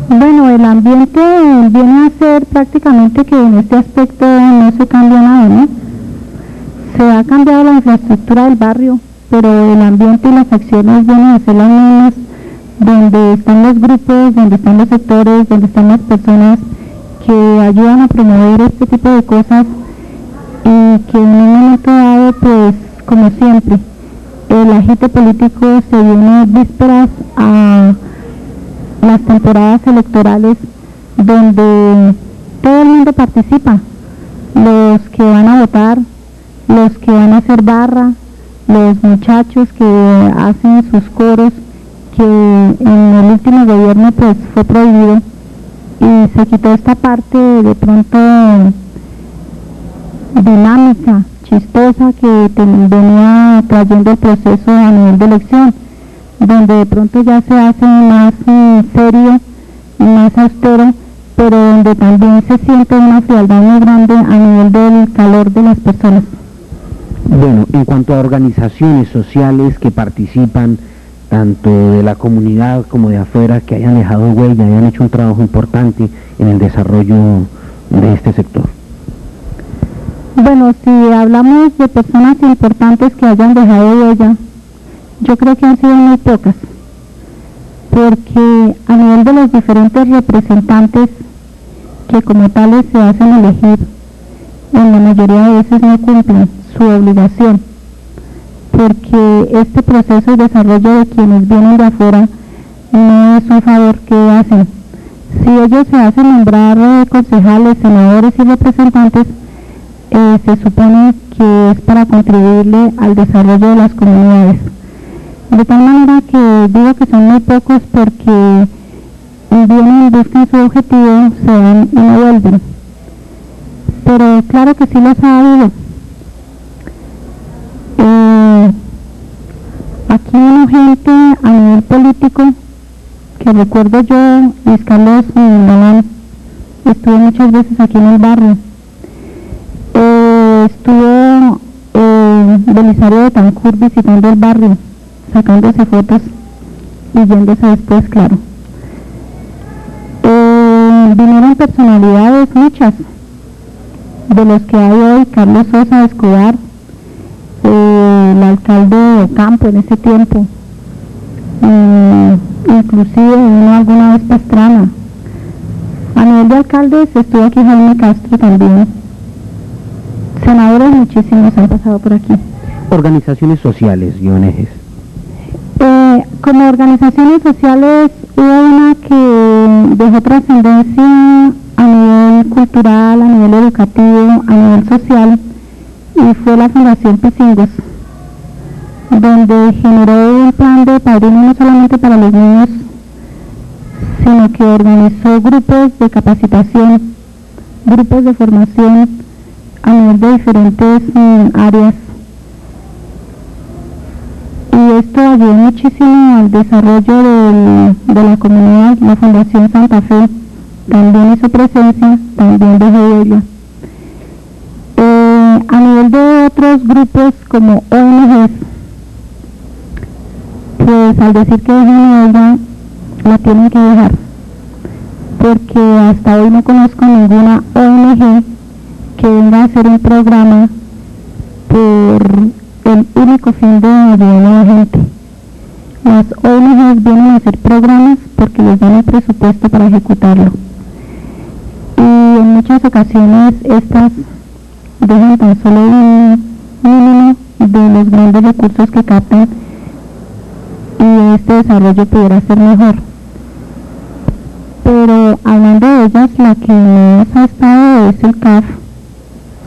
Bueno, el ambiente viene a ser prácticamente que en este aspecto no se cambia nada, ¿no? Se ha cambiado la infraestructura del barrio, pero el ambiente y las acciones vienen a ser las mismas, donde están los grupos, donde están los sectores, donde están las personas que ayudan a promover este tipo de cosas, y que en un momento dado, pues, como siempre, el agite político se viene vísperas a las temporadas electorales, donde todo el mundo participa, los que van a votar, los que van a hacer barra, los muchachos que hacen sus coros, que en el último gobierno pues fue prohibido, y se quitó esta parte de pronto dinámica, chistosa, que venía trayendo el proceso a nivel de elección, donde de pronto ya se hace más serio, más austero, pero donde también se siente una frialdad muy grande a nivel del calor de las personas. Bueno, en cuanto a organizaciones sociales que participan, tanto de la comunidad como de afuera, que hayan dejado huella, hayan hecho un trabajo importante en el desarrollo de este sector. Bueno, si hablamos de personas importantes que hayan dejado huella, yo creo que han sido muy pocas, porque a nivel de los diferentes representantes que como tales se hacen elegir, en la mayoría de veces no cumplen su obligación, porque este proceso y desarrollo de quienes vienen de afuera no es un favor que hacen. Si ellos se hacen nombrar concejales, senadores y representantes, se supone que es para contribuirle al desarrollo de las comunidades. De tal manera que digo que son muy pocos, porque vienen, buscan su objetivo, se van y no vuelven. Pero claro que sí los ha habido. Aquí una gente a nivel político, que recuerdo yo, Luis Carlos Galán, estuvo muchas veces aquí en el barrio. Estuvo Belisario Betancur visitando el barrio, sacándose fotos y yéndose después, claro. Vinieron personalidades muchas, de los que hay hoy: Carlos Sosa Escobar, el alcalde de Campo en ese tiempo, inclusive vino alguna vez Pastrana. A nivel de alcaldes estuvo aquí Jaime Castro también. Senadores muchísimos han pasado por aquí. Organizaciones sociales y ONGs. Como organizaciones sociales, hubo una que dejó trascendencia a nivel cultural, a nivel educativo, a nivel social, y fue la Fundación Pisingos, donde generó un plan de padrino no solamente para los niños, sino que organizó grupos de capacitación grupos de formación a nivel de diferentes áreas. Y esto ayudó muchísimo al desarrollo de la comunidad. La Fundación Santa Fe también hizo presencia, también dejó ella. A nivel de otros grupos como ONGs, pues al decir que dejen ella, la tienen que dejar, porque hasta hoy no conozco ninguna ONG que venga a hacer un programa por el único fin de ayudar a la gente. Las ONGs vienen a hacer programas porque les dan el presupuesto para ejecutarlo, y en muchas ocasiones estas dejan tan solo un mínimo de los grandes recursos que captan, y este desarrollo pudiera ser mejor. Pero hablando de ellas, la que más ha estado es el CAF,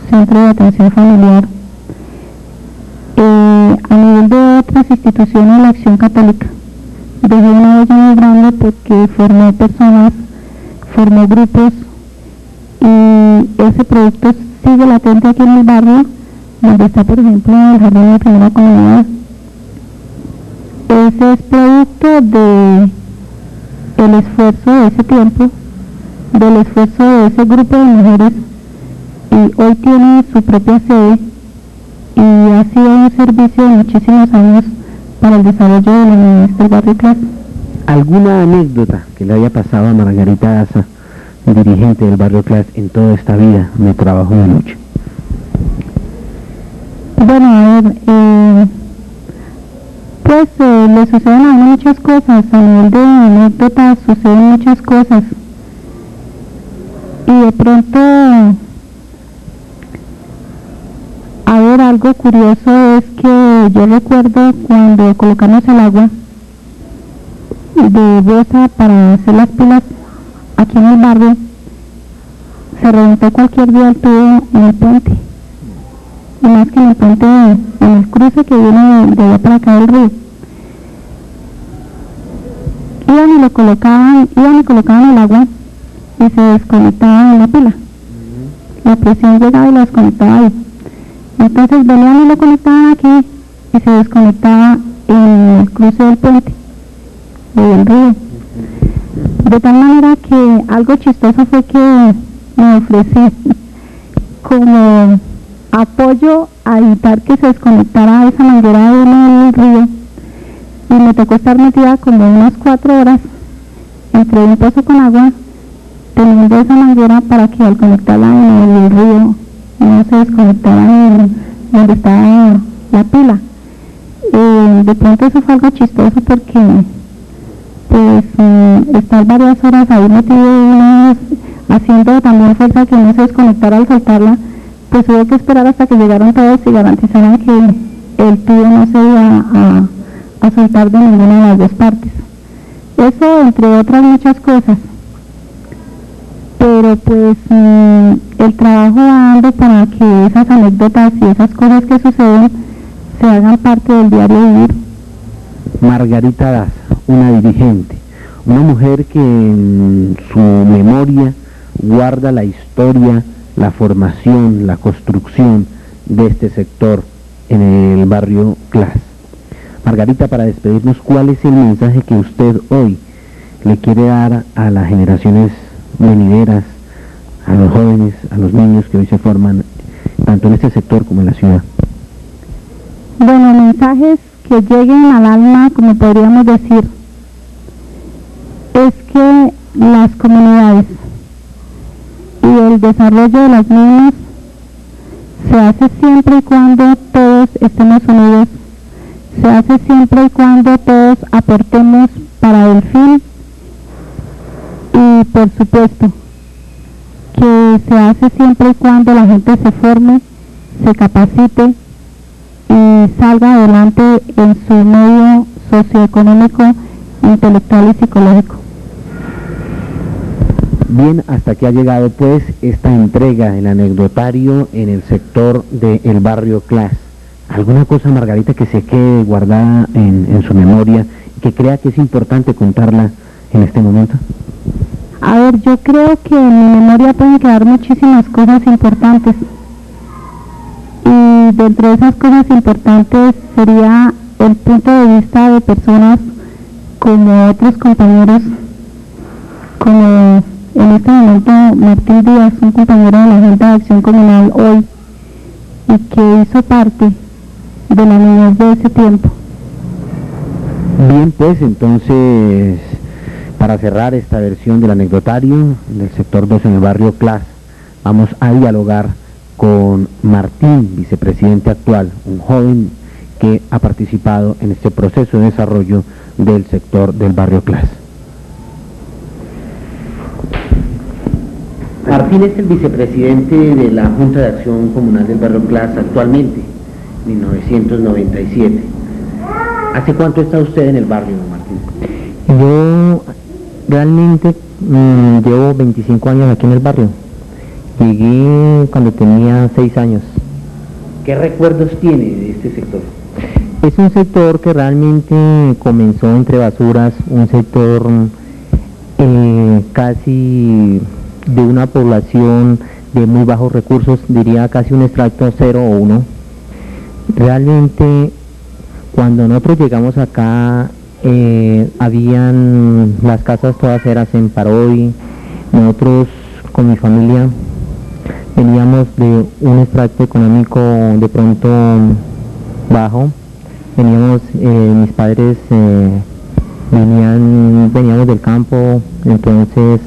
Centro de Atención Familiar. A nivel de otras instituciones, la Acción Católica dejó una huella muy grande porque formó personas, formó grupos, y ese proyecto sigue latente aquí en el barrio, donde está, por ejemplo, el Jardín de Primera Comunidad. Ese es producto de el esfuerzo de ese tiempo, del esfuerzo de ese grupo de mujeres, y hoy tiene su propia sede, y ha sido un servicio de muchísimos años para el desarrollo de la niñez del barrio Clas. ¿Alguna anécdota que le haya pasado a Margarita Daza, dirigente del barrio Clas, en toda esta vida de trabajo de lucha? Bueno, a ver, pues le suceden a uno muchas cosas. A nivel de anécdotas suceden muchas cosas, y de pronto, a ver, algo curioso es que yo recuerdo cuando colocamos el agua de Bosa para hacer las pilas aquí en el barrio, se reventó cualquier día el tubo en el puente, y más que en el puente, en el cruce que viene de allá para acá del río. Iban y colocaban el agua y se desconectaba en la pila. La presión llegaba y la desconectaba ahí. Entonces venían y lo conectaban aquí y se desconectaba en el cruce del puente del río. De tal manera que algo chistoso fue que me ofrecí como apoyo a evitar que se desconectara esa manguera de uno del río, y me tocó estar metida como unas 4 horas entre un pozo con agua, teniendo esa manguera para que al conectarla en el río no se desconectara donde estaba la pila. De pronto eso fue algo chistoso porque pues estar varias horas ahí metido, haciendo también fuerza que no se desconectara al soltarla, pues hubo que esperar hasta que llegaron todos y garantizaran que el tubo no se iba a soltar de ninguna de las dos partes. Eso entre otras muchas cosas. Pero pues el trabajo va dando para que esas anécdotas y esas cosas que suceden se hagan parte del diario vivir. Margarita Daza, una dirigente, una mujer que en su memoria guarda la historia, la formación, la construcción de este sector en el barrio Clas. Margarita, para despedirnos, ¿cuál es el mensaje que usted hoy le quiere dar a las generaciones venideras, a los jóvenes, a los niños que hoy se forman, tanto en este sector como en la ciudad? Bueno, mensajes que lleguen al alma, como podríamos decir, es que las comunidades y el desarrollo de las mismas se hace siempre y cuando todos estemos unidos, se hace siempre y cuando todos aportemos para el fin, y por supuesto que se hace siempre y cuando la gente se forme, se capacite y salga adelante en su medio socioeconómico, intelectual y psicológico. Bien, hasta aquí ha llegado pues esta entrega del anecdotario en el sector del barrio Clas. ¿Alguna cosa, Margarita, que se quede guardada en su memoria y que crea que es importante contarla en este momento? A ver, yo creo que en mi memoria pueden quedar muchísimas cosas importantes. Y dentro de esas cosas importantes sería el punto de vista de personas como otros compañeros, como en este momento Martín Díaz, un compañero de la Junta de Acción Comunal hoy, y que hizo parte de la niñez de ese tiempo. Bien, pues entonces, para cerrar esta versión del anecdotario del sector 2 en el barrio Clas, vamos a dialogar con Martín, vicepresidente actual, un joven que ha participado en este proceso de desarrollo del sector del barrio Clas. Martín es el vicepresidente de la Junta de Acción Comunal del barrio Clas actualmente, 1997. ¿Hace cuánto está usted en el barrio, Martín? Yo realmente llevo 25 años aquí en el barrio. Llegué cuando tenía 6 años. ¿Qué recuerdos tiene de este sector? Es un sector que realmente comenzó entre basuras, un sector casi de una población de muy bajos recursos, diría casi un extracto 0 o 1. Realmente cuando nosotros llegamos acá habían las casas todas eran en Paroy. Nosotros con mi familia veníamos de un extracto económico de pronto bajo. Veníamos, mis padres veníamos del campo, entonces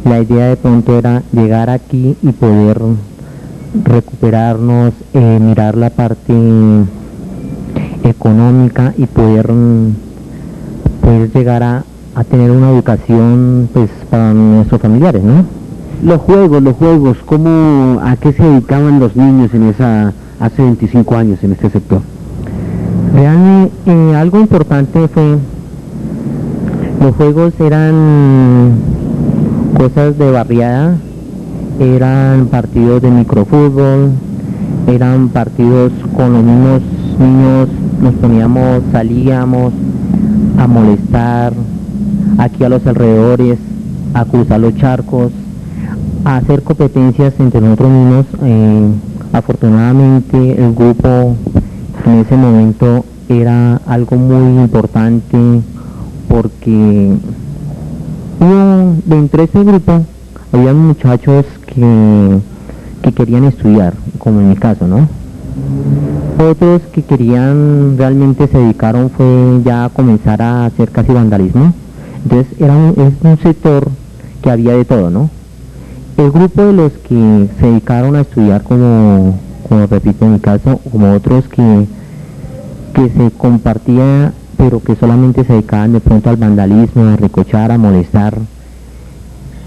la idea de pronto era llegar aquí y poder recuperarnos, mirar la parte económica y poder llegar a tener una educación pues para nuestros familiares, ¿no? Los juegos, ¿a qué se dedicaban los niños hace 25 años en este sector? Realmente algo importante fue, los juegos eran cosas de barriada, eran partidos de microfútbol, eran partidos con los mismos niños, salíamos a molestar aquí a los alrededores, a cruzar los charcos, a hacer competencias entre nosotros mismos. Afortunadamente el grupo en ese momento era algo muy importante porque dentro de ese grupo había muchachos que querían estudiar, como en mi caso, ¿no? Otros que querían, realmente se dedicaron fue ya a comenzar a hacer casi vandalismo. Entonces es un sector que había de todo, ¿no? El grupo de los que se dedicaron a estudiar, como repito en mi caso, como otros que se compartía, pero que solamente se dedicaban de pronto al vandalismo, a recochar, a molestar,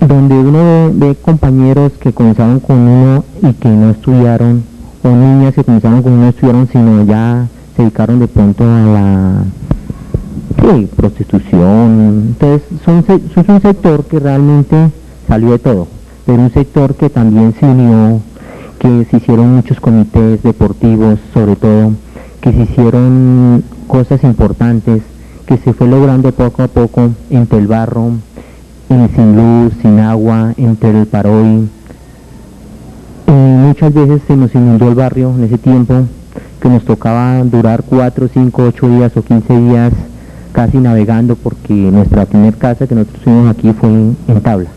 donde uno ve compañeros que comenzaron con uno y que no estudiaron, o niñas que comenzaron con uno y no estudiaron, sino ya se dedicaron de pronto a la prostitución. Entonces es un sector que realmente salió de todo, pero un sector que también se unió, que se hicieron muchos comités deportivos, sobre todo, que se hicieron cosas importantes, que se fue logrando poco a poco entre el barro, sin luz, sin agua, entre el Paroy. Muchas veces se nos inundó el barrio en ese tiempo, que nos tocaba durar 4, 5, 8 días o 15 días casi navegando, porque nuestra primera casa que nosotros tuvimos aquí fue en tabla.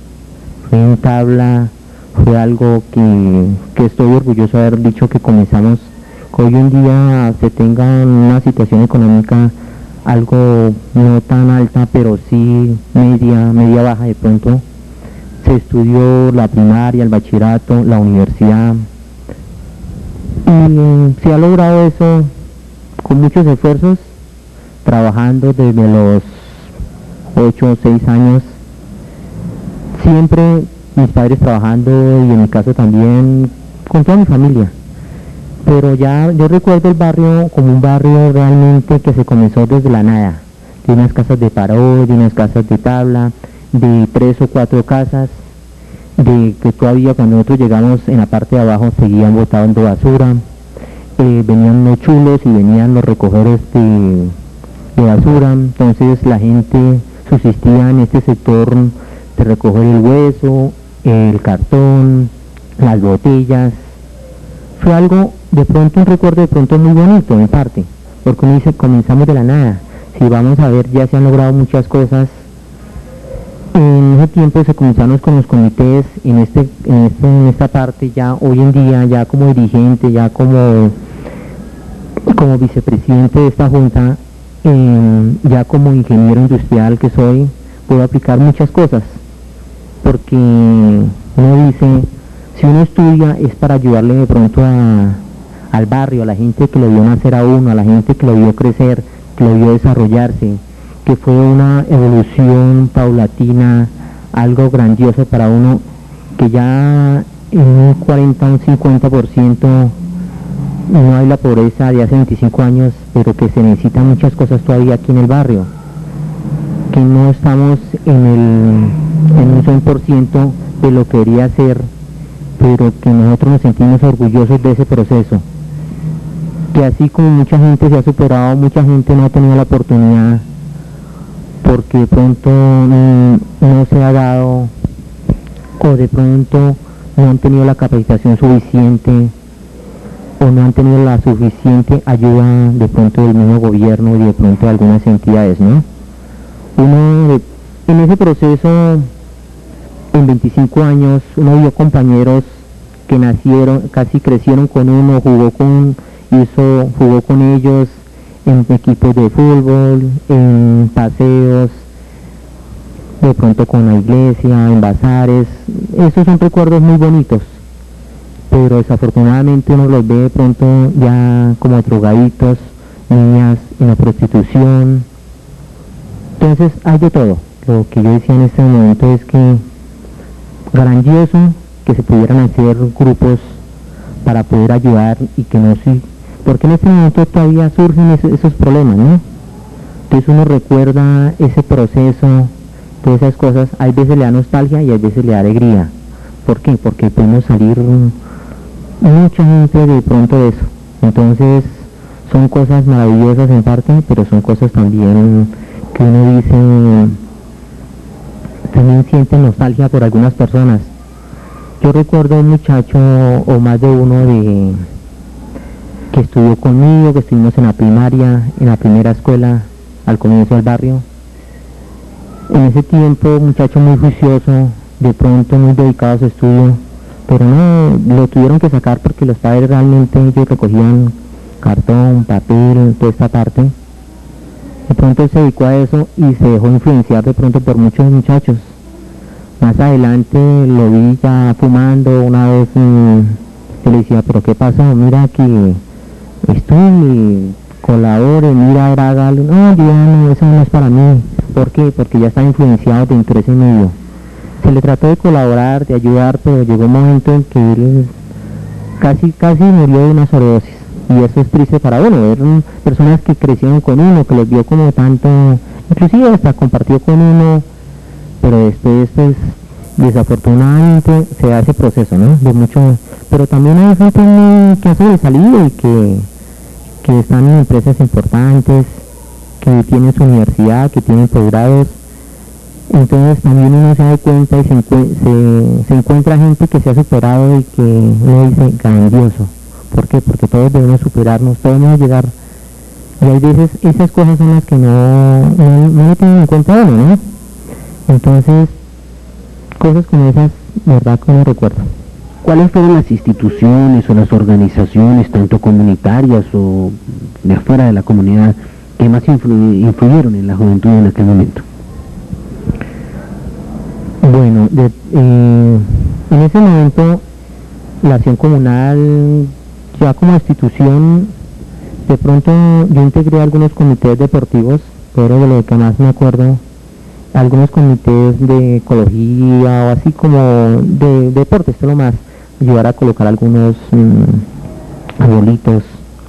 Fue algo que estoy orgulloso de haber dicho que comenzamos, que hoy en día se tenga una situación económica algo no tan alta, pero sí media baja de pronto. Se estudió la primaria, el bachillerato, la universidad, y se ha logrado eso con muchos esfuerzos, trabajando desde los 8 o 6 años, siempre mis padres trabajando, y en mi caso también con toda mi familia. Pero ya yo recuerdo el barrio como un barrio realmente que se comenzó desde la nada, de unas casas de paró, de unas casas de tabla, de 3 o 4 casas, de que todavía cuando nosotros llegamos en la parte de abajo seguían botando basura, venían los chulos y venían los recogedores de basura. Entonces la gente subsistía en este sector de recoger el hueso, el cartón, las botellas. Fue algo, de pronto un recuerdo de pronto muy bonito en parte, porque uno dice, comenzamos de la nada. Si vamos a ver, ya se han logrado muchas cosas. En ese tiempo se comenzaron con los comités, en esta parte ya hoy en día, ya como dirigente, ya como vicepresidente de esta junta, ya como ingeniero industrial que soy, puedo aplicar muchas cosas, porque uno dice, si uno estudia es para ayudarle de pronto al barrio, a la gente que lo vio nacer a uno, a la gente que lo vio crecer, que lo vio desarrollarse, que fue una evolución paulatina, algo grandioso para uno, que ya en un 40, un 50% no hay la pobreza de hace 25 años, pero que se necesitan muchas cosas todavía aquí en el barrio, que no estamos en un 100% de lo que debería ser, pero que nosotros nos sentimos orgullosos de ese proceso, que así como mucha gente se ha superado, mucha gente no ha tenido la oportunidad, porque de pronto no se ha dado, o de pronto no han tenido la capacitación suficiente, o no han tenido la suficiente ayuda de pronto del mismo gobierno y de pronto de algunas entidades, ¿no? Uno en ese proceso, en 25 años, uno vio compañeros que nacieron, casi crecieron con uno, jugó con ellos en equipos de fútbol, en paseos, de pronto con la iglesia, en bazares. Esos son recuerdos muy bonitos, pero desafortunadamente uno los ve de pronto ya como drogaditos, niñas en la prostitución. Entonces hay de todo. Lo que yo decía en este momento es que grandioso que se pudieran hacer grupos para poder ayudar y que no se... Porque en este momento todavía surgen esos problemas, ¿no? Entonces uno recuerda ese proceso, todas esas cosas, hay veces le da nostalgia y hay veces le da alegría. ¿Por qué? Porque podemos salir mucha gente de pronto de eso. Entonces son cosas maravillosas en parte, pero son cosas también que uno dice, también siente nostalgia por algunas personas. Yo recuerdo un muchacho, o más de uno, que estudió conmigo, que estuvimos en la primaria, en la primera escuela, al comienzo del barrio. En ese tiempo, un muchacho muy juicioso, de pronto muy dedicado a su estudio, pero no, lo tuvieron que sacar porque los padres realmente ellos recogían cartón, papel, toda esta parte. De pronto se dedicó a eso y se dejó influenciar de pronto por muchos muchachos. Más adelante lo vi ya fumando, una vez yo le decía, pero ¿qué pasó? Mira que estoy, colabore, mira, ahora hágalo. No, ya no, eso no es para mí. ¿Por qué? Porque ya está influenciado dentro de ese medio. Se le trató de colaborar, de ayudar, pero llegó un momento en que él casi murió de una sobredosis. Y eso es triste para uno, ver personas que crecieron con uno, que los vio como tanto, inclusive hasta compartió con uno, pero después pues desafortunadamente se da ese proceso, ¿no? De mucho, pero también hay gente que ha sobresalido y que están en empresas importantes, que tienen su universidad, que tienen posgrados. Entonces también uno se da cuenta y se encuentra gente que se ha superado y que uno dice grandioso. ¿Por qué? Porque todos debemos superarnos, todos debemos llegar. Y hay veces esas cosas son las que no lo tienen en cuenta uno, ¿no? Entonces, cosas como esas, verdad que uno recuerda. ¿Cuáles fueron las instituciones o las organizaciones, tanto comunitarias o de afuera de la comunidad, que más influyeron en la juventud en aquel momento? Bueno, en ese momento la acción comunal, ya como institución, de pronto yo integré algunos comités deportivos, pero de lo que más me acuerdo, algunos comités de ecología o así como de deportes, todo lo más, ayudar a colocar algunos arbolitos,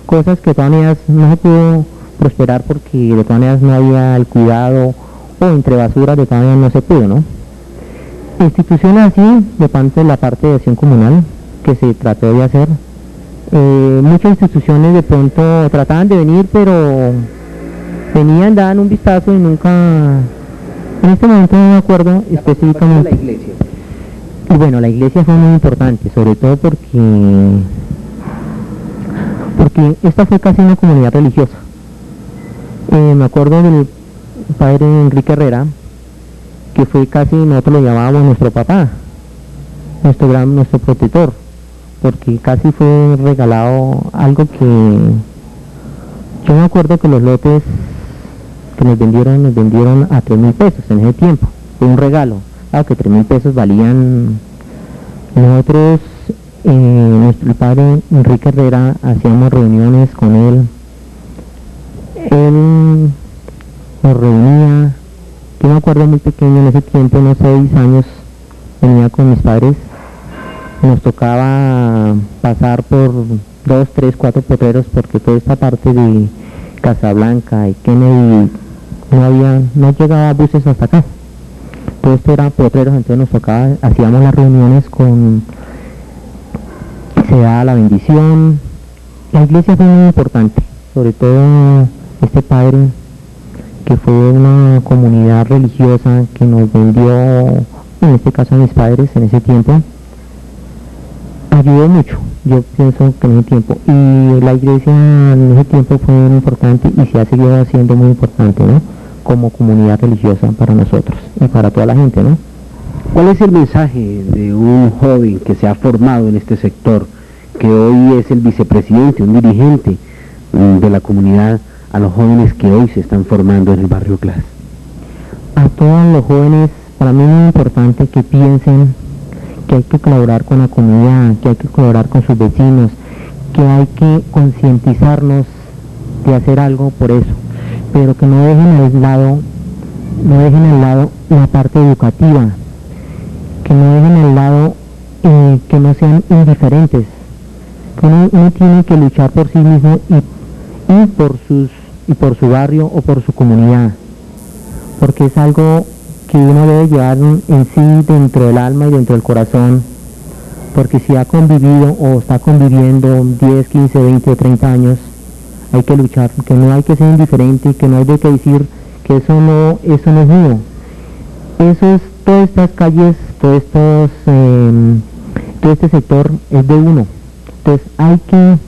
cosas que de todas maneras no se pudo prosperar porque de todas maneras no había el cuidado, o entre basuras de todas maneras no se pudo, ¿no? Instituciones así, de parte de la parte de acción comunal, que se trató de hacer, muchas instituciones de pronto trataban de venir, pero venían, daban un vistazo y nunca En este momento no me acuerdo específicamente. La iglesia. Y bueno, la iglesia fue muy importante, sobre todo porque esta fue casi una comunidad religiosa. Me acuerdo del padre Enrique Herrera, que fue casi, nosotros lo llamábamos nuestro papá, nuestro protector, porque casi fue regalado algo que yo me acuerdo que los lotes que nos vendieron a 3.000 pesos en ese tiempo, fue un regalo, que 3.000 pesos valían. Nosotros, nuestro padre Enrique Herrera, hacíamos reuniones con él nos reunía, yo me acuerdo muy pequeño en ese tiempo, unos 6 años, venía con mis padres, nos tocaba pasar por 2, 3, 4 potreros, porque toda esta parte de Casablanca y Kennedy no llegaba buses hasta acá, todo esto era potreros, entonces nos tocaba, hacíamos las reuniones se daba la bendición. La iglesia fue muy importante, sobre todo este padre, que fue una comunidad religiosa que nos vendió, en este caso a mis padres en ese tiempo, ayudó mucho, yo pienso que en ese tiempo, y la iglesia en ese tiempo fue muy importante y se ha seguido haciendo muy importante, ¿no? Como comunidad religiosa para nosotros y para toda la gente, ¿no? ¿Cuál es el mensaje de un joven que se ha formado en este sector, que hoy es el vicepresidente, un dirigente de la comunidad, a los jóvenes que hoy se están formando en el barrio Glass? A todos los jóvenes, para mí es muy importante que piensen que hay que colaborar con la comunidad, que hay que colaborar con sus vecinos, que hay que concientizarnos de hacer algo por eso, pero que no dejen al lado la parte educativa, que no dejen al lado, que no sean indiferentes, que uno tiene que luchar por sí mismo y por su barrio o por su comunidad, porque es algo que uno debe llevar en sí dentro del alma y dentro del corazón, porque si ha convivido o está conviviendo 10, 15, 20 o 30 años, hay que luchar, que no hay que ser indiferente, que no hay de que decir que eso no es mío. Todas estas calles, todo este sector es de uno. Entonces hay que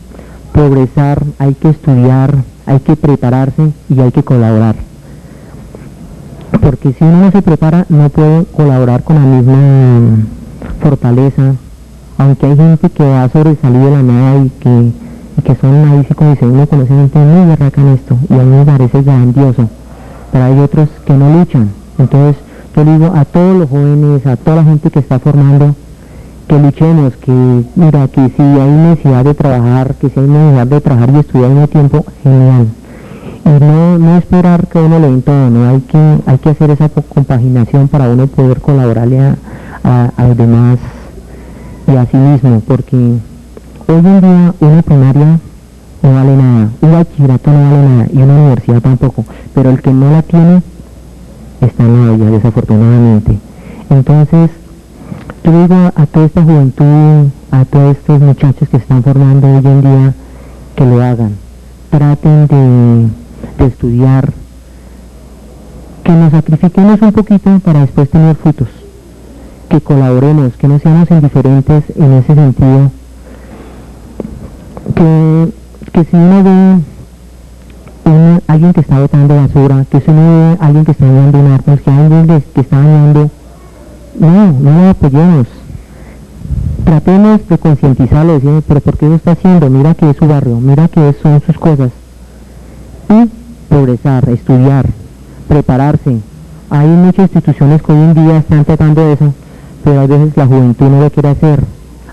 progresar, hay que estudiar, hay que prepararse y hay que colaborar. Porque si uno no se prepara, no puede colaborar con la misma fortaleza, aunque hay gente que ha sobresalido de la nada y que son ahí, sí, como dice, uno conoce gente muy berraca en esto, y a mí me parece grandioso, pero hay otros que no luchan. Entonces yo le digo a todos los jóvenes, a toda la gente que está formando, que luchemos, que mira, que si hay necesidad de trabajar, y estudiar al mismo tiempo, genial. Y no esperar que uno le den todo, no, hay que hacer esa compaginación para uno poder colaborarle a los demás y a sí mismo, porque hoy en día una primaria no vale nada, un bachillerato no vale nada y una universidad tampoco, pero el que no la tiene está en la olla, desafortunadamente. Entonces yo digo a toda esta juventud, a todos estos muchachos que se están formando hoy en día, que lo hagan, traten de estudiar, que nos sacrifiquemos un poquito para después tener frutos, que colaboremos, que no seamos indiferentes en ese sentido, que si uno ve alguien que está botando basura, que si uno ve alguien que está dañando un árbol, que alguien que está dañando, no lo apoyemos. Tratemos de concientizarlo, decir, pero ¿por qué lo está haciendo? Mira que es su barrio, mira que son sus cosas. Y progresar, estudiar, prepararse. Hay muchas instituciones que hoy en día están tratando de eso, pero a veces la juventud no lo quiere hacer.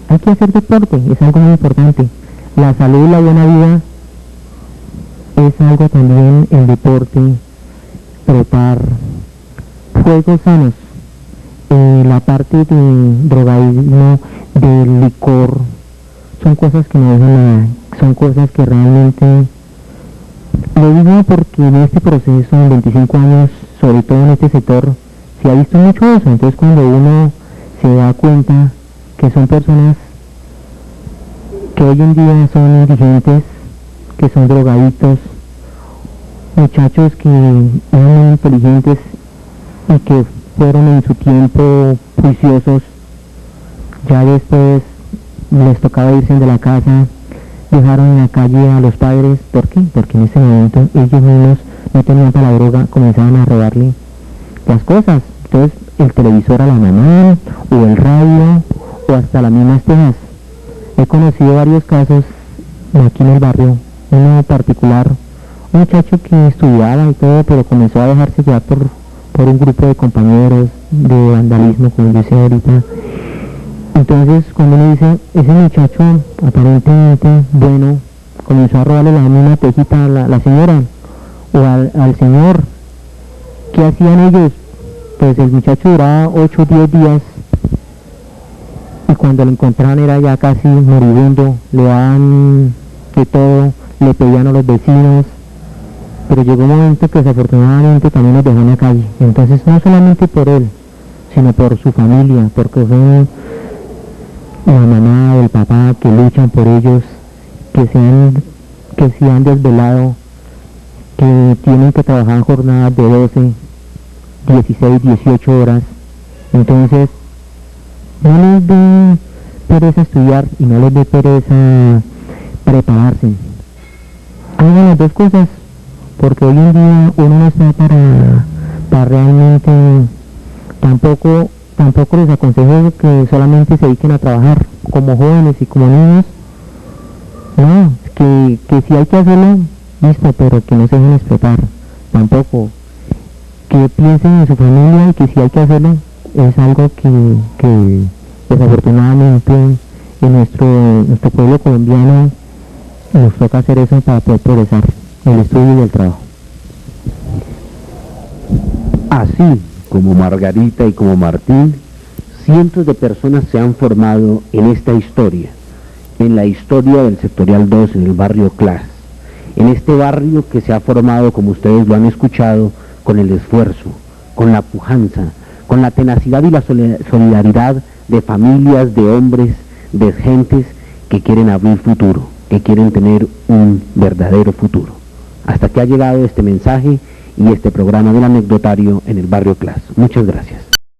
Hay que hacer deporte, es algo muy importante. La salud y la buena vida es algo también, el deporte, trotar, juegos sanos, la parte de drogadismo, del licor, son cosas que no dejan nada, son cosas que realmente, lo digo porque en este proceso, en 25 años, sobre todo en este sector, se ha visto mucho eso. Entonces cuando uno se da cuenta que son personas que hoy en día son indigentes, que son drogadictos, muchachos que eran muy inteligentes y que fueron en su tiempo juiciosos, ya después les tocaba irse de la casa, dejaron en la calle a los padres. ¿Por qué? Porque en ese momento ellos mismos no tenían para la droga, comenzaban a robarle las cosas. Entonces el televisor a la mamá, o el radio, o hasta las mismas tejas. He conocido varios casos aquí en el barrio, uno particular, un muchacho que estudiaba y todo, pero comenzó a dejarse llevar por un grupo de compañeros de vandalismo, como dice ahorita. Entonces, cuando uno dice, ese muchacho aparentemente bueno, comenzó a robarle la misma tejita a la señora, o al señor, ¿qué hacían ellos? Pues el muchacho duraba 8 o 10 días, y cuando lo encontraban era ya casi moribundo, le daban de todo, le pedían a los vecinos, pero llegó un momento que desafortunadamente también nos dejó en la calle. Entonces, no solamente por él, sino por su familia, porque son la mamá o el papá que luchan por ellos, que se han desvelado, que tienen que trabajar jornadas de 12, 16, 18 horas. Entonces, no les dé pereza estudiar y no les dé pereza prepararse. Hagan las dos cosas, porque hoy en día uno no está para realmente, tampoco les aconsejo que solamente se dediquen a trabajar como jóvenes y como niños. No, que si hay que hacerlo, listo, pero que no se dejen explotar, tampoco. Que piensen en su familia y que si hay que hacerlo, es algo que desafortunadamente en nuestro pueblo colombiano nos toca hacer eso para poder progresar, el estudio y el trabajo. Así como Margarita y como Martín, cientos de personas se han formado en esta historia, en la historia del Sectorial 2 en el barrio Clas, en este barrio que se ha formado, como ustedes lo han escuchado, con el esfuerzo, con la pujanza, con la tenacidad y la solidaridad de familias, de hombres, de gentes que quieren abrir futuro, que quieren tener un verdadero futuro. Hasta que ha llegado este mensaje y este programa del anecdotario en el barrio Clas. Muchas gracias.